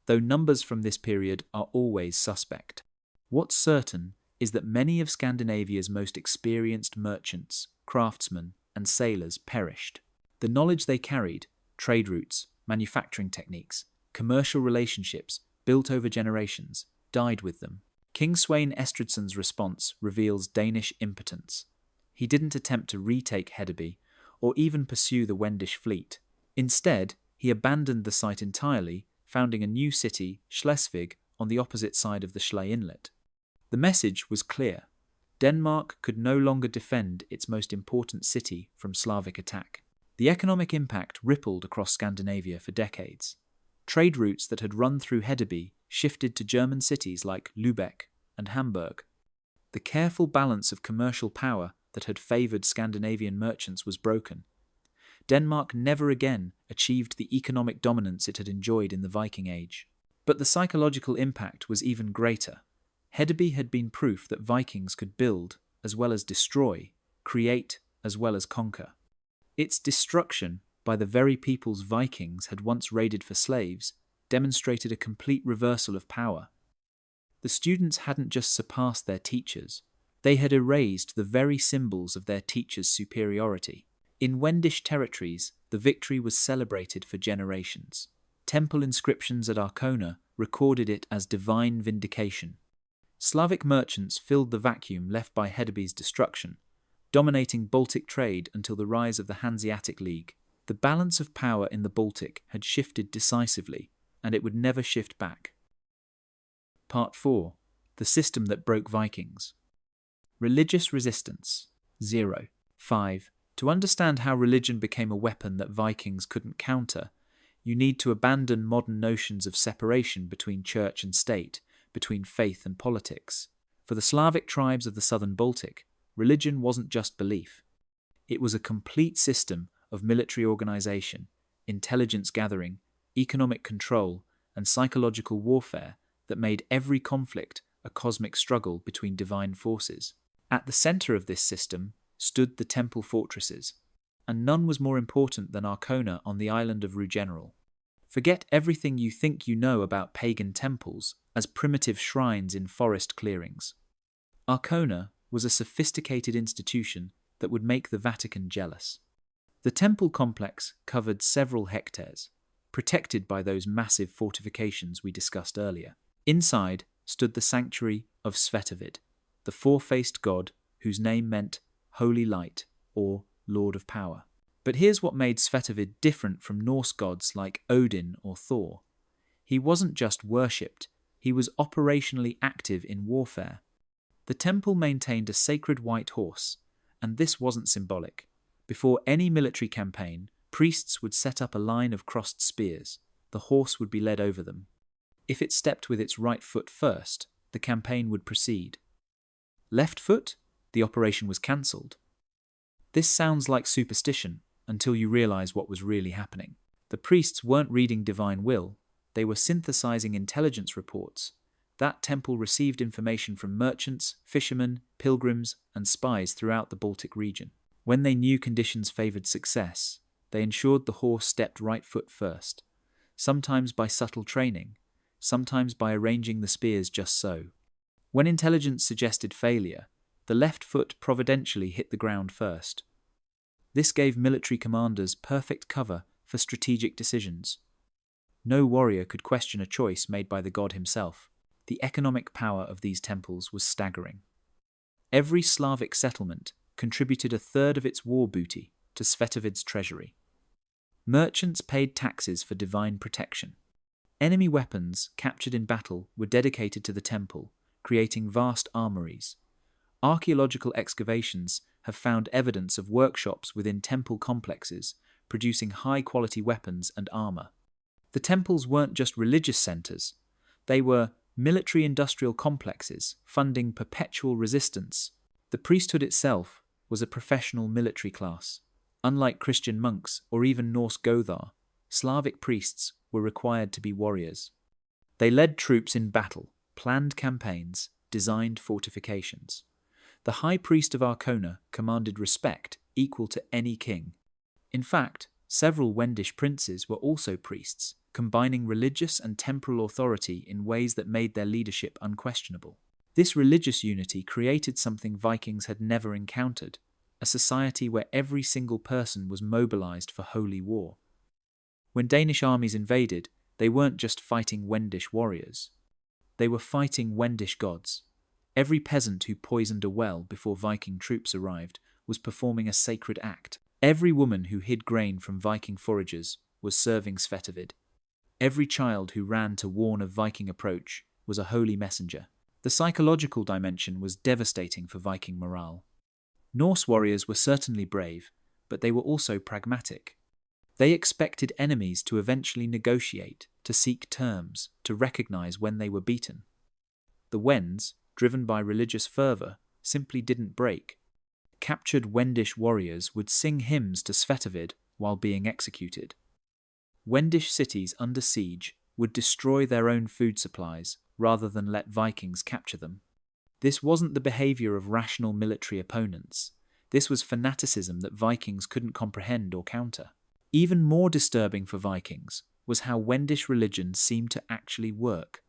[SPEAKER 1] though numbers from this period are always suspect. What's certain is that many of Scandinavia's most experienced merchants, craftsmen, and sailors perished. The knowledge they carried, trade routes, manufacturing techniques, commercial relationships built over generations, died with them. King Sweyn Estridson's response reveals Danish impotence. He didn't attempt to retake Hedeby or even pursue the Wendish fleet. Instead, he abandoned the site entirely, founding a new city, Schleswig, on the opposite side of the Schlei Inlet. The message was clear. Denmark could no longer defend its most important city from Slavic attack. The economic impact rippled across Scandinavia for decades. Trade routes that had run through Hedeby shifted to German cities like Lübeck and Hamburg. The careful balance of commercial power that had favoured Scandinavian merchants was broken. Denmark never again achieved the economic dominance it had enjoyed in the Viking Age. But the psychological impact was even greater. Hedeby had been proof that Vikings could build as well as destroy, create as well as conquer. Its destruction by the very peoples Vikings had once raided for slaves demonstrated a complete reversal of power. The students hadn't just surpassed their teachers, they had erased the very symbols of their teachers' superiority. In Wendish territories, the victory was celebrated for generations. Temple inscriptions at Arkona recorded it as divine vindication. Slavic merchants filled the vacuum left by Hedeby's destruction, dominating Baltic trade until the rise of the Hanseatic League. The balance of power in the Baltic had shifted decisively, and it would never shift back. Part 4. The system that broke Vikings. Religious resistance. 0. 5. To understand how religion became a weapon that Vikings couldn't counter, you need to abandon modern notions of separation between church and state, between faith and politics. For the Slavic tribes of the southern Baltic, religion wasn't just belief. It was a complete system of military organization, intelligence gathering, economic control, and psychological warfare that made every conflict a cosmic struggle between divine forces. At the center of this system stood the temple fortresses, and none was more important than Arkona on the island of Rugeneral. Forget everything you think you know about pagan temples as primitive shrines in forest clearings. Arkona was a sophisticated institution that would make the Vatican jealous. The temple complex covered several hectares, protected by those massive fortifications we discussed earlier. Inside stood the sanctuary of Svetovid, the four-faced god whose name meant Holy Light or Lord of Power. But here's what made Svetovid different from Norse gods like Odin or Thor. He wasn't just worshipped, he was operationally active in warfare. The temple maintained a sacred white horse, and this wasn't symbolic. Before any military campaign, priests would set up a line of crossed spears. The horse would be led over them. If it stepped with its right foot first, the campaign would proceed. Left foot? The operation was cancelled. This sounds like superstition until you realize what was really happening. The priests weren't reading divine will, they were synthesizing intelligence reports. That temple received information from merchants, fishermen, pilgrims, and spies throughout the Baltic region. When they knew conditions favored success, they ensured the horse stepped right foot first, sometimes by subtle training, sometimes by arranging the spears just so. When intelligence suggested failure, the left foot providentially hit the ground first. This gave military commanders perfect cover for strategic decisions. No warrior could question a choice made by the god himself. The economic power of these temples was staggering. Every Slavic settlement contributed a third of its war booty to Svetovid's treasury. Merchants paid taxes for divine protection. Enemy weapons captured in battle were dedicated to the temple, creating vast armories. Archaeological excavations have found evidence of workshops within temple complexes, producing high-quality weapons and armor. The temples weren't just religious centers, they were military-industrial complexes, funding perpetual resistance. The priesthood itself was a professional military class. Unlike Christian monks or even Norse Gothar, Slavic priests were required to be warriors. They led troops in battle, planned campaigns, designed fortifications. The high priest of Arkona commanded respect equal to any king. In fact, several Wendish princes were also priests, combining religious and temporal authority in ways that made their leadership unquestionable. This religious unity created something Vikings had never encountered, a society where every single person was mobilized for holy war. When Danish armies invaded, they weren't just fighting Wendish warriors. They were fighting Wendish gods. Every peasant who poisoned a well before Viking troops arrived was performing a sacred act. Every woman who hid grain from Viking foragers was serving Svetovid. Every child who ran to warn of Viking approach was a holy messenger. The psychological dimension was devastating for Viking morale. Norse warriors were certainly brave, but they were also pragmatic. They expected enemies to eventually negotiate, to seek terms, to recognize when they were beaten. The Wends, driven by religious fervor, simply didn't break. Captured Wendish warriors would sing hymns to Svetovid while being executed. Wendish cities under siege would destroy their own food supplies rather than let Vikings capture them. This wasn't the behavior of rational military opponents. This was fanaticism that Vikings couldn't comprehend or counter. Even more disturbing for Vikings was how Wendish religion seemed to actually work.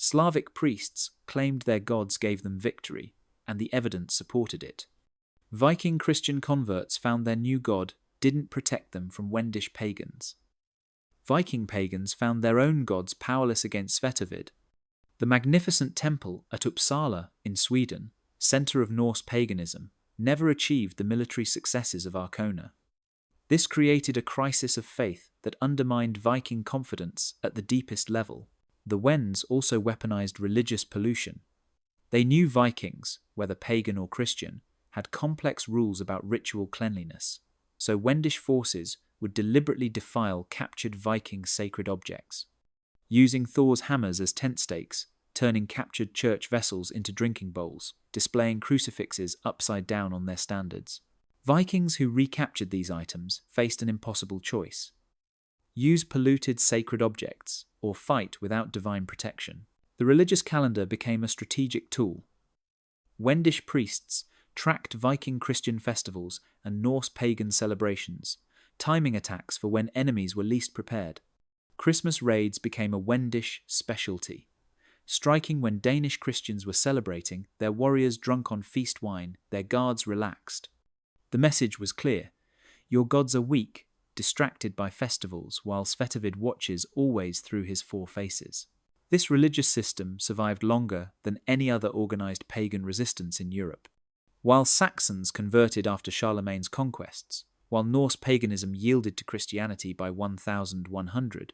[SPEAKER 1] Slavic priests claimed their gods gave them victory, and the evidence supported it. Viking Christian converts found their new god didn't protect them from Wendish pagans. Viking pagans found their own gods powerless against Svetovid. The magnificent temple at Uppsala in Sweden, center of Norse paganism, never achieved the military successes of Arkona. This created a crisis of faith that undermined Viking confidence at the deepest level. The Wends also weaponized religious pollution. They knew Vikings, whether pagan or Christian, had complex rules about ritual cleanliness, so Wendish forces would deliberately defile captured Viking sacred objects. Using Thor's hammers as tent stakes, turning captured church vessels into drinking bowls, displaying crucifixes upside down on their standards. Vikings who recaptured these items faced an impossible choice. Use polluted sacred objects, or fight without divine protection. The religious calendar became a strategic tool. Wendish priests tracked Viking Christian festivals and Norse pagan celebrations, timing attacks for when enemies were least prepared. Christmas raids became a Wendish specialty. Striking when Danish Christians were celebrating, their warriors drunk on feast wine, their guards relaxed. The message was clear. Your gods are weak, distracted by festivals, while Svetovid watches always through his four faces. This religious system survived longer than any other organized pagan resistance in Europe. While Saxons converted after Charlemagne's conquests, while Norse paganism yielded to Christianity by 1100,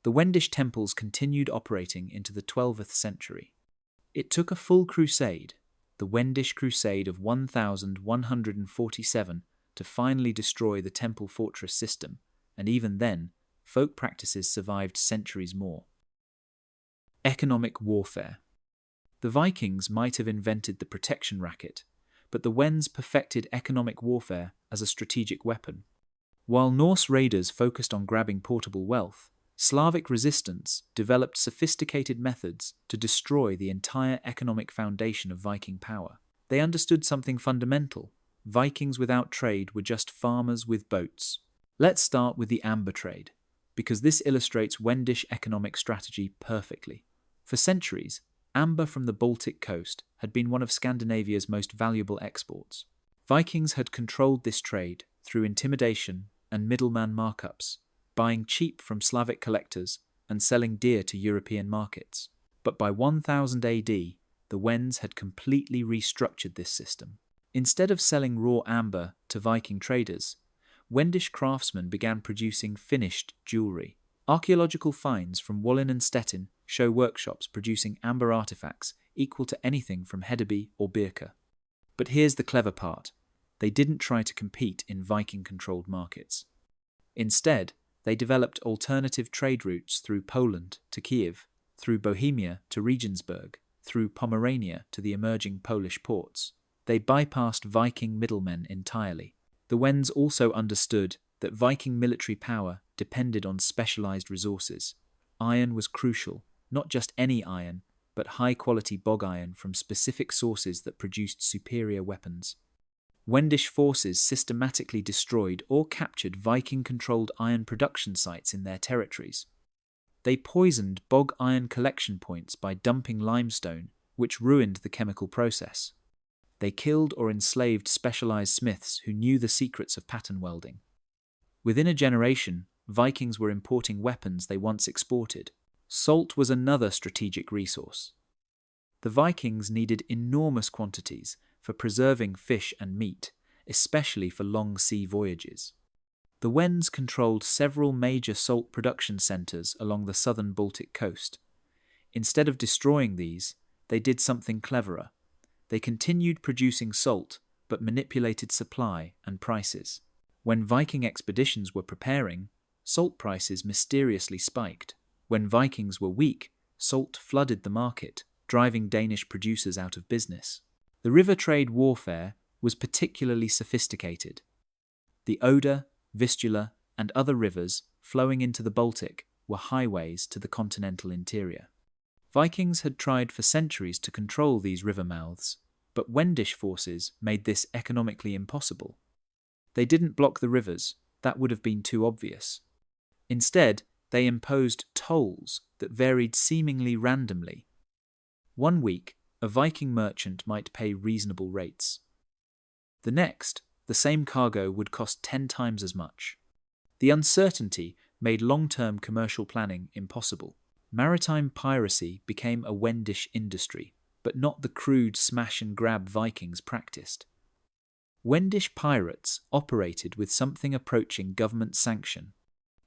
[SPEAKER 1] the Wendish temples continued operating into the 12th century. It took a full crusade, the Wendish Crusade of 1147, to finally destroy the temple fortress system, and even then, folk practices survived centuries more. Economic warfare. The Vikings might have invented the protection racket, but the Wends perfected economic warfare as a strategic weapon. While Norse raiders focused on grabbing portable wealth, Slavic resistance developed sophisticated methods to destroy the entire economic foundation of Viking power. They understood something fundamental. Vikings without trade were just farmers with boats. Let's start with the amber trade, because this illustrates Wendish economic strategy perfectly. For centuries, Amber from the Baltic coast had been one of Scandinavia's most valuable exports. Vikings had controlled this trade through intimidation and middleman markups, buying cheap from Slavic collectors and selling dear to European markets. But by 1000 AD, the Wends had completely restructured this system. Instead of selling raw amber to Viking traders, Wendish craftsmen began producing finished jewellery. Archaeological finds from Wollin and Stettin show workshops producing amber artifacts equal to anything from Hedeby or Birka. But here's the clever part. They didn't try to compete in Viking-controlled markets. Instead, they developed alternative trade routes through Poland to Kiev, through Bohemia to Regensburg, through Pomerania to the emerging Polish ports. They bypassed Viking middlemen entirely. The Wends also understood that Viking military power depended on specialized resources. Iron was crucial, not just any iron, but high-quality bog iron from specific sources that produced superior weapons. Wendish forces systematically destroyed or captured Viking-controlled iron production sites in their territories. They poisoned bog iron collection points by dumping limestone, which ruined the chemical process. They killed or enslaved specialized smiths who knew the secrets of pattern welding. Within a generation, Vikings were importing weapons they once exported. Salt was another strategic resource. The Vikings needed enormous quantities for preserving fish and meat, especially for long sea voyages. The Wends controlled several major salt production centres along the southern Baltic coast. Instead of destroying these, they did something cleverer. They continued producing salt, but manipulated supply and prices. When Viking expeditions were preparing, salt prices mysteriously spiked. When Vikings were weak, salt flooded the market, driving Danish producers out of business. The river trade warfare was particularly sophisticated. The Oder, Vistula, and other rivers flowing into the Baltic were highways to the continental interior. Vikings had tried for centuries to control these river mouths, but Wendish forces made this economically impossible. They didn't block the rivers, that would have been too obvious. Instead, they imposed tolls that varied seemingly randomly. One week, a Viking merchant might pay reasonable rates. The next, the same cargo would cost 10 times as much. The uncertainty made long-term commercial planning impossible. Maritime piracy became a Wendish industry, but not the crude smash-and-grab Vikings practiced. Wendish pirates operated with something approaching government sanction.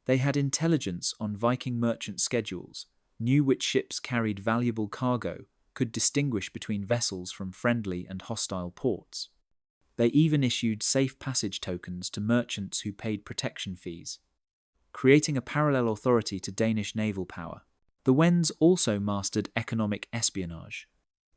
[SPEAKER 1] They had intelligence on Viking merchant schedules, knew which ships carried valuable cargo, could distinguish between vessels from friendly and hostile ports. They even issued safe passage tokens to merchants who paid protection fees, creating a parallel authority to Danish naval power. The Wends also mastered economic espionage.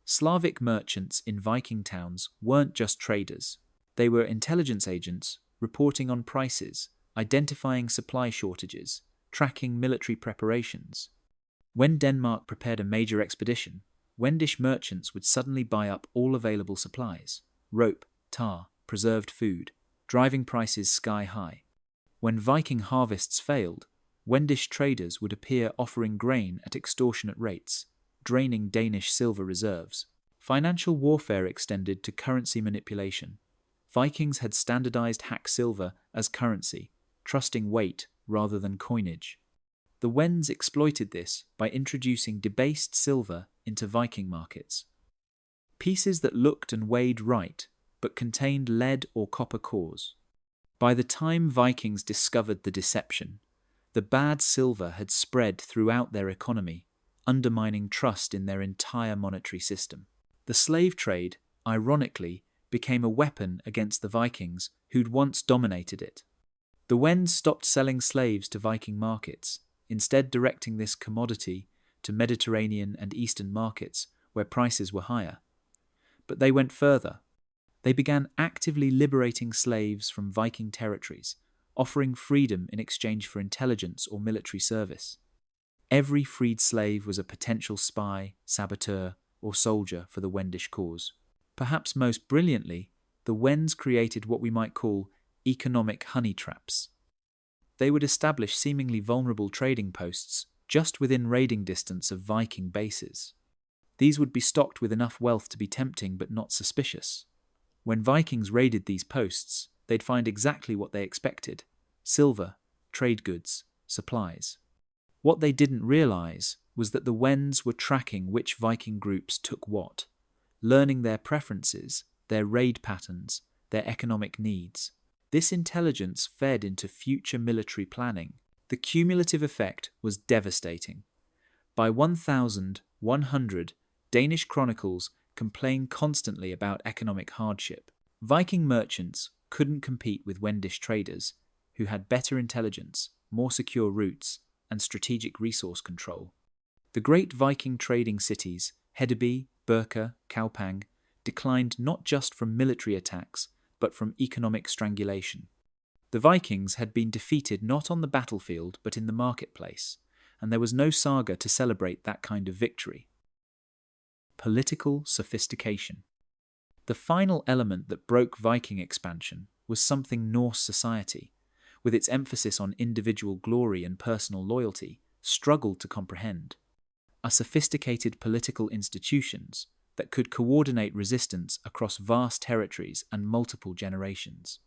[SPEAKER 1] Slavic merchants in Viking towns weren't just traders. They were intelligence agents, reporting on prices, identifying supply shortages, tracking military preparations. When Denmark prepared a major expedition, Wendish merchants would suddenly buy up all available supplies: rope, tar, preserved food, driving prices sky high. When Viking harvests failed, Wendish traders would appear offering grain at extortionate rates, draining Danish silver reserves. Financial warfare extended to currency manipulation. Vikings had standardized hack silver as currency, trusting weight rather than coinage. The Wends exploited this by introducing debased silver into Viking markets. Pieces that looked and weighed right, but contained lead or copper cores. By the time Vikings discovered the deception, the bad silver had spread throughout their economy, undermining trust in their entire monetary system. The slave trade, ironically, became a weapon against the Vikings who'd once dominated it. The Wends stopped selling slaves to Viking markets, instead directing this commodity to Mediterranean and Eastern markets where prices were higher. But they went further. They began actively liberating slaves from Viking territories, offering freedom in exchange for intelligence or military service. Every freed slave was a potential spy, saboteur, or soldier for the Wendish cause. Perhaps most brilliantly, the Wends created what we might call economic honey traps. They would establish seemingly vulnerable trading posts just within raiding distance of Viking bases. These would be stocked with enough wealth to be tempting but not suspicious. When Vikings raided these posts, they'd find exactly what they expected: silver, trade goods, supplies. What they didn't realize was that the Wends were tracking which Viking groups took what, learning their preferences, their raid patterns, their economic needs. This intelligence fed into future military planning. The cumulative effect was devastating. By 1100, Danish chronicles complain constantly about economic hardship. Viking merchants couldn't compete with Wendish traders, who had better intelligence, more secure routes, and strategic resource control. The great Viking trading cities, Hedeby, Birka, Kaupang, declined not just from military attacks, but from economic strangulation. The Vikings had been defeated not on the battlefield but in the marketplace, and there was no saga to celebrate that kind of victory. Political sophistication. The final element that broke Viking expansion was something Norse society, with its emphasis on individual glory and personal loyalty, struggled to comprehend. A sophisticated political institutions that could coordinate resistance across vast territories and multiple generations.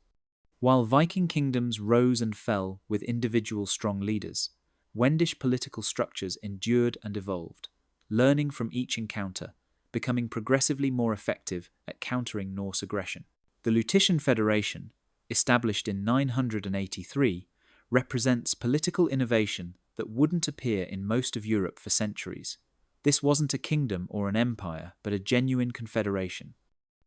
[SPEAKER 1] While Viking kingdoms rose and fell with individual strong leaders, Wendish political structures endured and evolved, learning from each encounter, becoming progressively more effective at countering Norse aggression. The Lutetian Federation, established in 983, represents political innovation that wouldn't appear in most of Europe for centuries. This wasn't a kingdom or an empire, but a genuine confederation.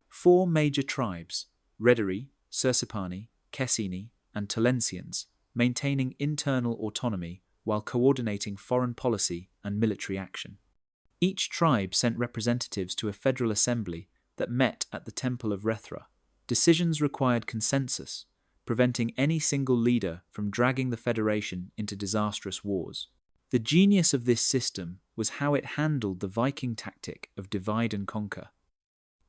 [SPEAKER 1] 4 major tribes, Rederi, Sursipani, Kessini, and Tolensians, maintaining internal autonomy while coordinating foreign policy and military action. Each tribe sent representatives to a federal assembly that met at the Temple of Rethra. Decisions required consensus, preventing any single leader from dragging the federation into disastrous wars. The genius of this system was how it handled the Viking tactic of divide and conquer.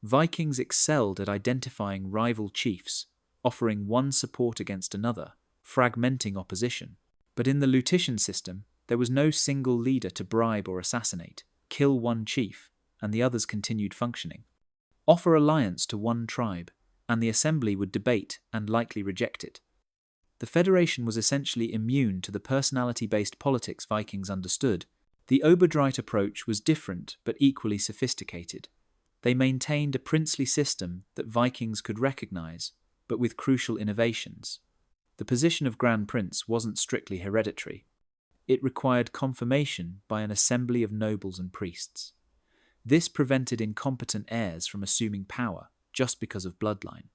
[SPEAKER 1] Vikings excelled at identifying rival chiefs, offering one support against another, fragmenting opposition. But in the Lutetian system, there was no single leader to bribe or assassinate. Kill one chief, and the others continued functioning. Offer alliance to one tribe, and the assembly would debate and likely reject it. The Federation was essentially immune to the personality-based politics Vikings understood. The Oberdrite approach was different but equally sophisticated. They maintained a princely system that Vikings could recognize, but with crucial innovations. The position of Grand Prince wasn't strictly hereditary. It required confirmation by an assembly of nobles and priests. This prevented incompetent heirs from assuming power just because of bloodline.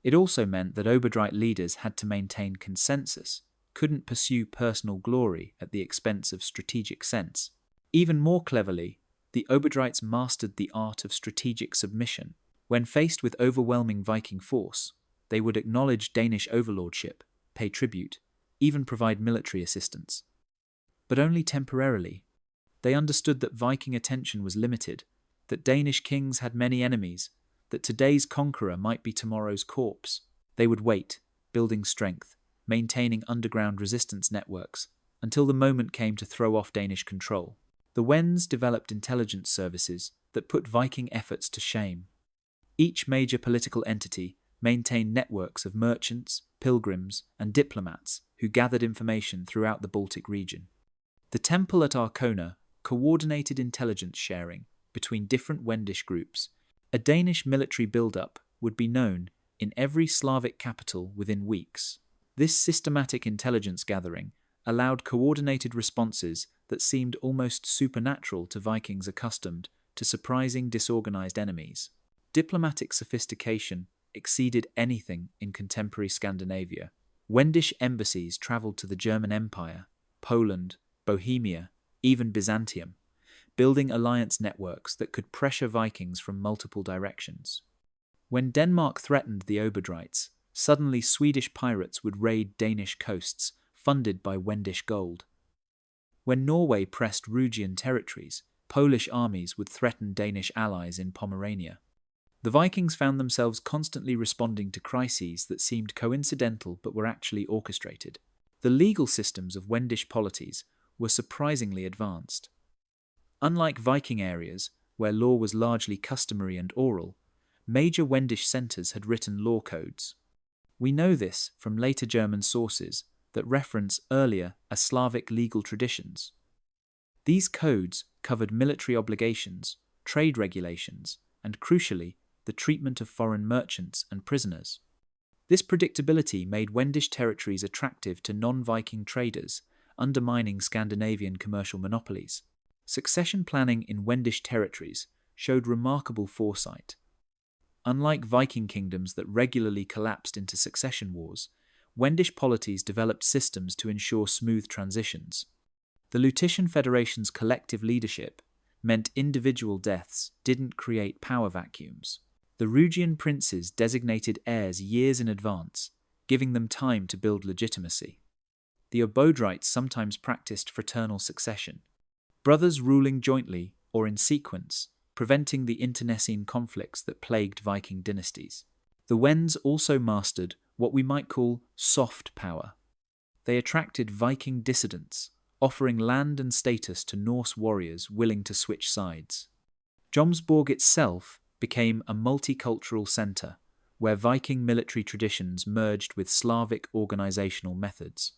[SPEAKER 1] It also meant that Oberdrite leaders had to maintain consensus, couldn't pursue personal glory at the expense of strategic sense. Even more cleverly, the Oberdrites mastered the art of strategic submission. When faced with overwhelming Viking force, they would acknowledge Danish overlordship, pay tribute, even provide military assistance. But only temporarily. They understood that Viking attention was limited, that Danish kings had many enemies, that today's conqueror might be tomorrow's corpse. They would wait, building strength, maintaining underground resistance networks, until the moment came to throw off Danish control. The Wends developed intelligence services that put Viking efforts to shame. Each major political entity maintained networks of merchants, pilgrims, and diplomats who gathered information throughout the Baltic region. The temple at Arkona coordinated intelligence sharing between different Wendish groups. A Danish military build-up would be known in every Slavic capital within weeks. This systematic intelligence gathering allowed coordinated responses that seemed almost supernatural to Vikings accustomed to surprising disorganized enemies. Diplomatic sophistication exceeded anything in contemporary Scandinavia. Wendish embassies traveled to the German Empire, Poland, Bohemia, even Byzantium, building alliance networks that could pressure Vikings from multiple directions. When Denmark threatened the Oberdrites, suddenly Swedish pirates would raid Danish coasts, funded by Wendish gold. When Norway pressed Rugian territories, Polish armies would threaten Danish allies in Pomerania. The Vikings found themselves constantly responding to crises that seemed coincidental but were actually orchestrated. The legal systems of Wendish polities were surprisingly advanced. Unlike Viking areas, where law was largely customary and oral, major Wendish centers had written law codes. We know this from later German sources that reference earlier Slavic legal traditions. These codes covered military obligations, trade regulations, and crucially, the treatment of foreign merchants and prisoners. This predictability made Wendish territories attractive to non-Viking traders, undermining Scandinavian commercial monopolies. Succession planning in Wendish territories showed remarkable foresight. Unlike Viking kingdoms that regularly collapsed into succession wars, Wendish polities developed systems to ensure smooth transitions. The Lutetian Federation's collective leadership meant individual deaths didn't create power vacuums. The Rugian princes designated heirs years in advance, giving them time to build legitimacy. The Obodrites sometimes practiced fraternal succession, brothers ruling jointly or in sequence, preventing the internecine conflicts that plagued Viking dynasties. The Wends also mastered what we might call soft power. They attracted Viking dissidents, offering land and status to Norse warriors willing to switch sides. Jomsborg itself became a multicultural center, where Viking military traditions merged with Slavic organizational methods.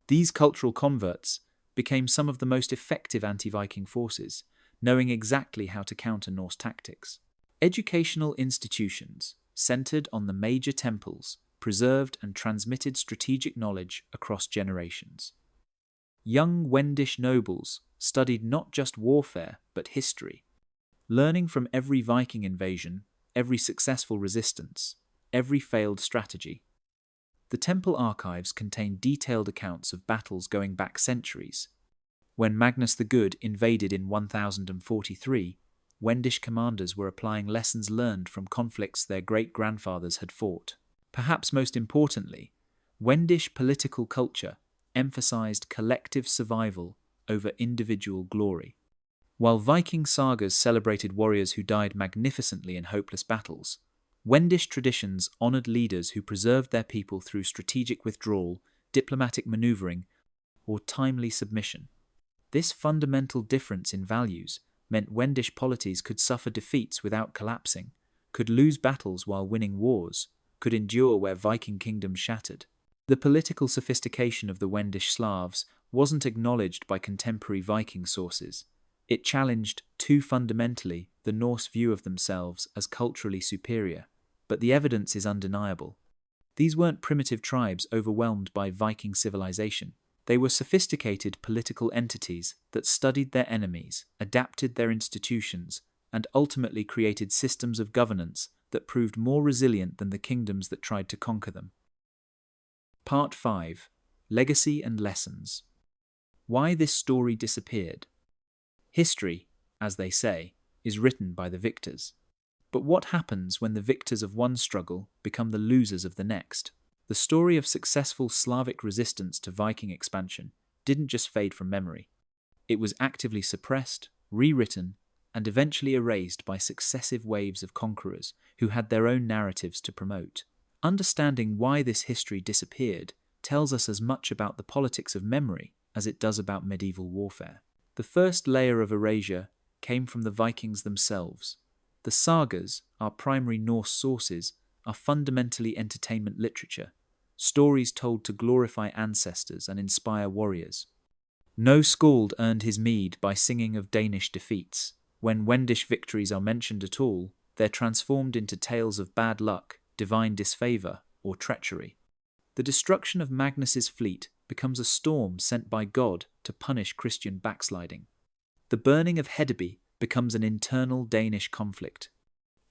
[SPEAKER 1] These cultural converts became some of the most effective anti-Viking forces, knowing exactly how to counter Norse tactics. Educational institutions, centered on the major temples, preserved and transmitted strategic knowledge across generations. Young Wendish nobles studied not just warfare, but history, learning from every Viking invasion, every successful resistance, every failed strategy. The temple archives contain detailed accounts of battles going back centuries. When Magnus the Good invaded in 1043, Wendish commanders were applying lessons learned from conflicts their great-grandfathers had fought. Perhaps most importantly, Wendish political culture emphasized collective survival over individual glory. While Viking sagas celebrated warriors who died magnificently in hopeless battles, Wendish traditions honored leaders who preserved their people through strategic withdrawal, diplomatic maneuvering, or timely submission. This fundamental difference in values meant Wendish polities could suffer defeats without collapsing, could lose battles while winning wars, could endure where Viking kingdoms shattered. The political sophistication of the Wendish Slavs wasn't acknowledged by contemporary Viking sources. It challenged too fundamentally the Norse view of themselves as culturally superior, but the evidence is undeniable. These weren't primitive tribes overwhelmed by Viking civilization. They were sophisticated political entities that studied their enemies, adapted their institutions, and ultimately created systems of governance that proved more resilient than the kingdoms that tried to conquer them. Part 5. Legacy and Lessons. Why this story disappeared. History, as they say, is written by the victors. But what happens when the victors of one struggle become the losers of the next? The story of successful Slavic resistance to Viking expansion didn't just fade from memory. It was actively suppressed, rewritten, and eventually erased by successive waves of conquerors who had their own narratives to promote. Understanding why this history disappeared tells us as much about the politics of memory as it does about medieval warfare. The first layer of erasure came from the Vikings themselves. The sagas, our primary Norse sources, are fundamentally entertainment literature, stories told to glorify ancestors and inspire warriors. No skald earned his meed by singing of Danish defeats. When Wendish victories are mentioned at all, they're transformed into tales of bad luck, divine disfavour, or treachery. The destruction of Magnus's fleet becomes a storm sent by God to punish Christian backsliding. The burning of Hedeby becomes an internal Danish conflict.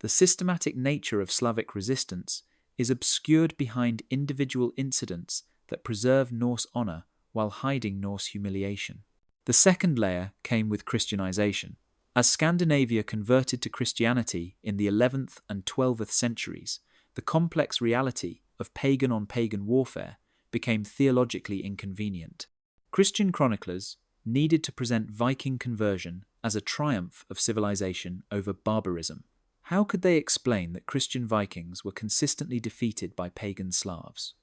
[SPEAKER 1] The systematic nature of Slavic resistance is obscured behind individual incidents that preserve Norse honour while hiding Norse humiliation. The second layer came with Christianization. As Scandinavia converted to Christianity in the 11th and 12th centuries, the complex reality of pagan-on-pagan warfare became theologically inconvenient. Christian chroniclers needed to present Viking conversion as a triumph of civilization over barbarism. How could they explain that Christian Vikings were consistently defeated by pagan Slavs?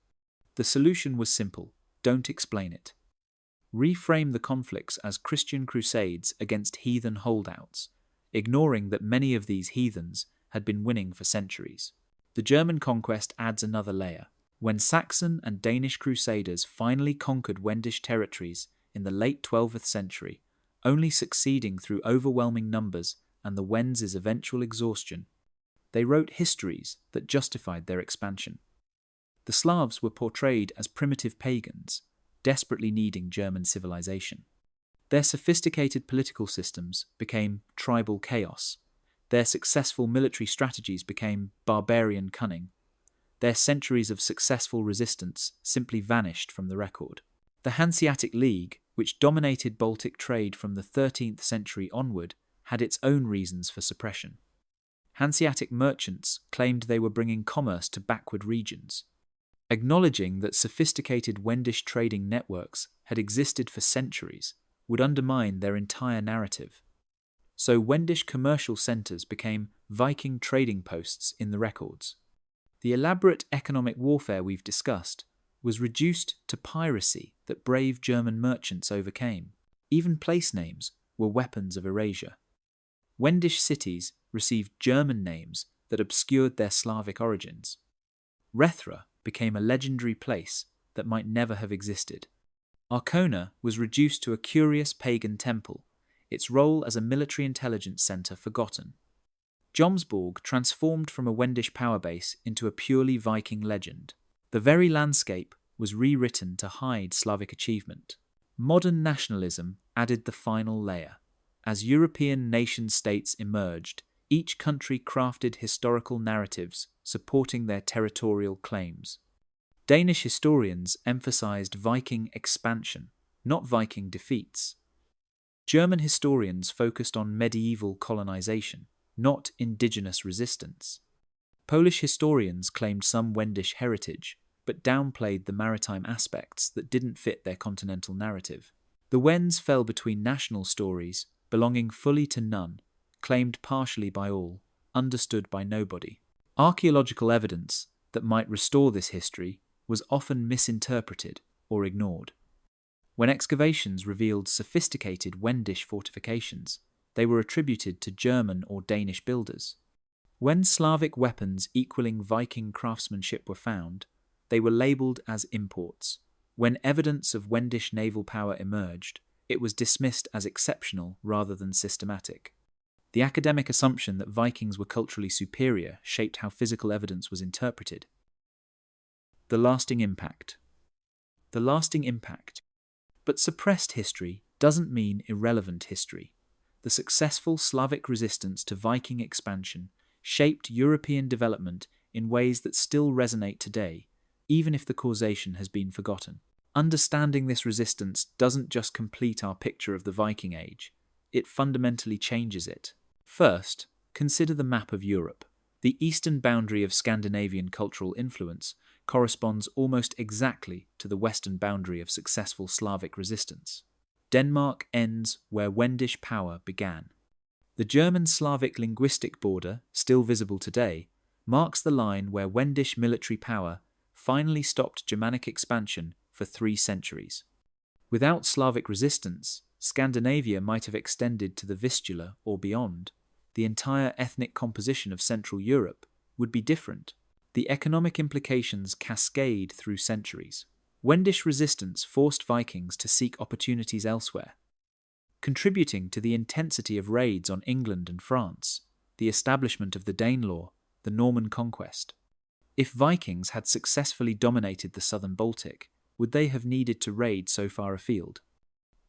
[SPEAKER 1] The solution was simple: don't explain it. Reframe the conflicts as Christian crusades against heathen holdouts. ignoring that many of these heathens had been winning for centuries. The German conquest adds another layer. When Saxon and Danish crusaders finally conquered Wendish territories in the late 12th century, only succeeding through overwhelming numbers and the Wends' eventual exhaustion, they wrote histories that justified their expansion. The Slavs were portrayed as primitive pagans, desperately needing German civilization. Their sophisticated political systems became tribal chaos. Their successful military strategies became barbarian cunning. Their centuries of successful resistance simply vanished from the record. The Hanseatic League, which dominated Baltic trade from the 13th century onward, had its own reasons for suppression. Hanseatic merchants claimed they were bringing commerce to backward regions. Acknowledging that sophisticated Wendish trading networks had existed for centuries would undermine their entire narrative. So Wendish commercial centres became Viking trading posts in the records. The elaborate economic warfare we've discussed was reduced to piracy that brave German merchants overcame. Even place names were weapons of erasure. Wendish cities received German names that obscured their Slavic origins. Rethra became a legendary place that might never have existed. Arkona was reduced to a curious pagan temple, its role as a military intelligence centre forgotten. Jomsborg transformed from a Wendish power base into a purely Viking legend. The very landscape was rewritten to hide Slavic achievement. Modern nationalism added the final layer. As European nation-states emerged, each country crafted historical narratives supporting their territorial claims. Danish historians emphasized Viking expansion, not Viking defeats. German historians focused on medieval colonization, not indigenous resistance. Polish historians claimed some Wendish heritage, but downplayed the maritime aspects that didn't fit their continental narrative. The Wends fell between national stories, belonging fully to none, claimed partially by all, understood by nobody. Archaeological evidence that might restore this history was often misinterpreted or ignored. When excavations revealed sophisticated Wendish fortifications, they were attributed to German or Danish builders. When Slavic weapons equaling Viking craftsmanship were found, they were labelled as imports. When evidence of Wendish naval power emerged, it was dismissed as exceptional rather than systematic. The academic assumption that Vikings were culturally superior shaped how physical evidence was interpreted. The lasting impact. The lasting impact. But suppressed history doesn't mean irrelevant history. The successful Slavic resistance to Viking expansion shaped European development in ways that still resonate today, even if the causation has been forgotten. Understanding this resistance doesn't just complete our picture of the Viking Age, it fundamentally changes it. First, consider the map of Europe. The eastern boundary of Scandinavian cultural influence corresponds almost exactly to the western boundary of successful Slavic resistance. Denmark ends where Wendish power began. The German-Slavic linguistic border, still visible today, marks the line where Wendish military power finally stopped Germanic expansion for 3 centuries. Without Slavic resistance, Scandinavia might have extended to the Vistula or beyond. The entire ethnic composition of Central Europe would be different. The economic implications cascade through centuries. Wendish resistance forced Vikings to seek opportunities elsewhere, contributing to the intensity of raids on England and France, the establishment of the Danelaw, the Norman conquest. If Vikings had successfully dominated the southern Baltic, would they have needed to raid so far afield?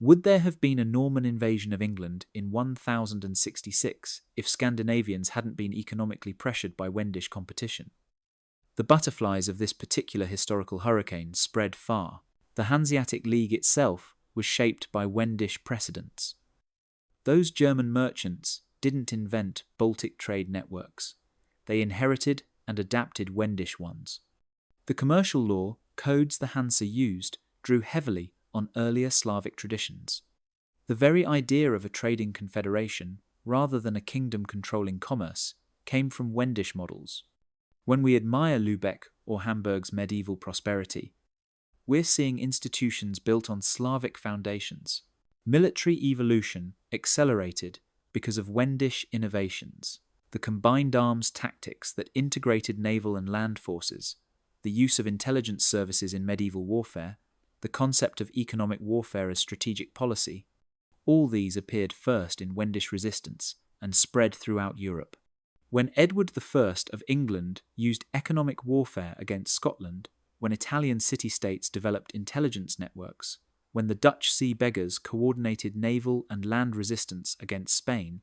[SPEAKER 1] Would there have been a Norman invasion of England in 1066 if Scandinavians hadn't been economically pressured by Wendish competition? The butterflies of this particular historical hurricane spread far. The Hanseatic League itself was shaped by Wendish precedents. Those German merchants didn't invent Baltic trade networks. They inherited and adapted Wendish ones. The commercial law codes the Hanse used drew heavily on earlier Slavic traditions. The very idea of a trading confederation, rather than a kingdom controlling commerce, came from Wendish models. When we admire Lübeck or Hamburg's medieval prosperity, we're seeing institutions built on Slavic foundations. Military evolution accelerated because of Wendish innovations, the combined arms tactics that integrated naval and land forces, the use of intelligence services in medieval warfare, the concept of economic warfare as strategic policy. All these appeared first in Wendish resistance and spread throughout Europe. When Edward I of England used economic warfare against Scotland, when Italian city-states developed intelligence networks, when the Dutch sea beggars coordinated naval and land resistance against Spain,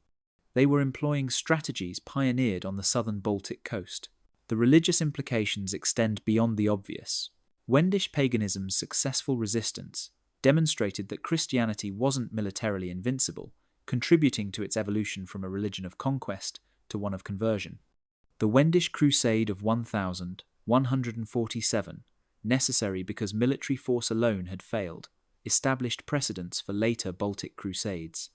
[SPEAKER 1] they were employing strategies pioneered on the southern Baltic coast. The religious implications extend beyond the obvious. Wendish paganism's successful resistance demonstrated that Christianity wasn't militarily invincible, contributing to its evolution from a religion of conquest to one of conversion. The Wendish Crusade of 1147, necessary because military force alone had failed, established precedents for later Baltic Crusades.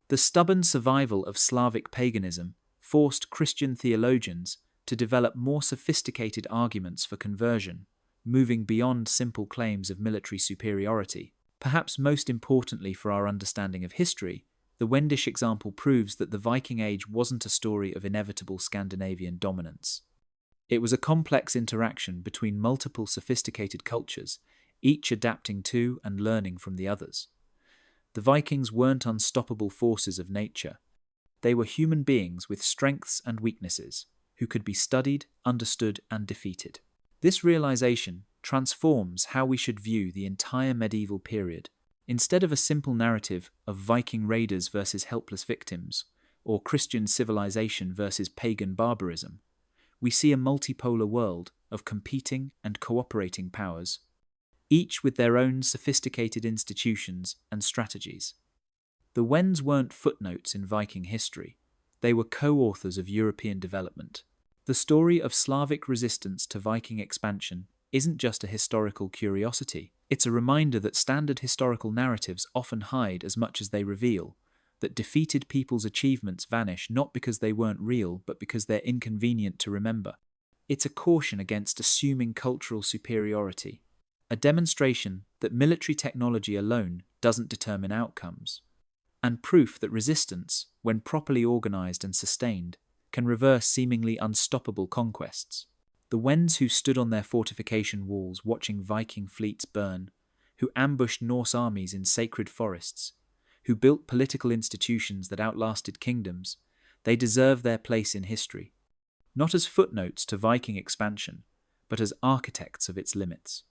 [SPEAKER 1] The stubborn survival of Slavic paganism forced Christian theologians to develop more sophisticated arguments for conversion, moving beyond simple claims of military superiority. Perhaps most importantly for our understanding of history, the Wendish example proves that the Viking Age wasn't a story of inevitable Scandinavian dominance. It was a complex interaction between multiple sophisticated cultures, each adapting to and learning from the others. The Vikings weren't unstoppable forces of nature. They were human beings with strengths and weaknesses, who could be studied, understood, and defeated. This realization transforms how we should view the entire medieval period. Instead of a simple narrative of Viking raiders versus helpless victims, or Christian civilization versus pagan barbarism, we see a multipolar world of competing and cooperating powers, each with their own sophisticated institutions and strategies. The Wends weren't footnotes in Viking history, they were co-authors of European development. The story of Slavic resistance to Viking expansion isn't just a historical curiosity, it's a reminder that standard historical narratives often hide as much as they reveal, that defeated people's achievements vanish not because they weren't real, but because they're inconvenient to remember. It's a caution against assuming cultural superiority, a demonstration that military technology alone doesn't determine outcomes, and proof that resistance, when properly organized and sustained, can reverse seemingly unstoppable conquests. The Wends who stood on their fortification walls watching Viking fleets burn, who ambushed Norse armies in sacred forests, who built political institutions that outlasted kingdoms, they deserve their place in history, not as footnotes to Viking expansion, but as architects of its limits.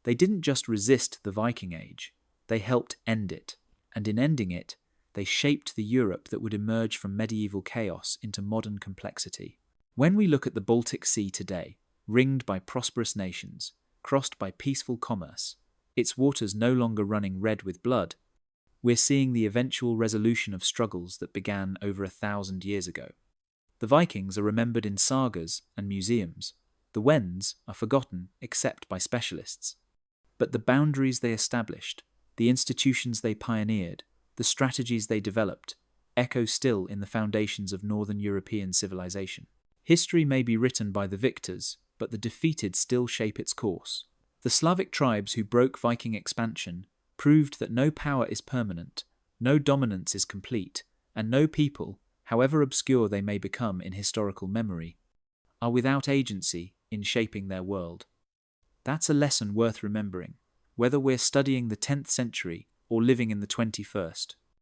[SPEAKER 1] They didn't just resist the Viking Age, they helped end it, and in ending it, they shaped the Europe that would emerge from medieval chaos into modern complexity. When we look at the Baltic Sea today, ringed by prosperous nations, crossed by peaceful commerce, its waters no longer running red with blood, we're seeing the eventual resolution of struggles that began over 1,000 years ago. The Vikings are remembered in sagas and museums. The Wends are forgotten except by specialists. But the boundaries they established, the institutions they pioneered, the strategies they developed, echo still in the foundations of Northern European civilization. History may be written by the victors, but the defeated still shape its course. The Slavic tribes who broke Viking expansion proved that no power is permanent, no dominance is complete, and no people, however obscure they may become in historical memory, are without agency in shaping their world. That's a lesson worth remembering, whether we're studying the 10th century or living in the 21st.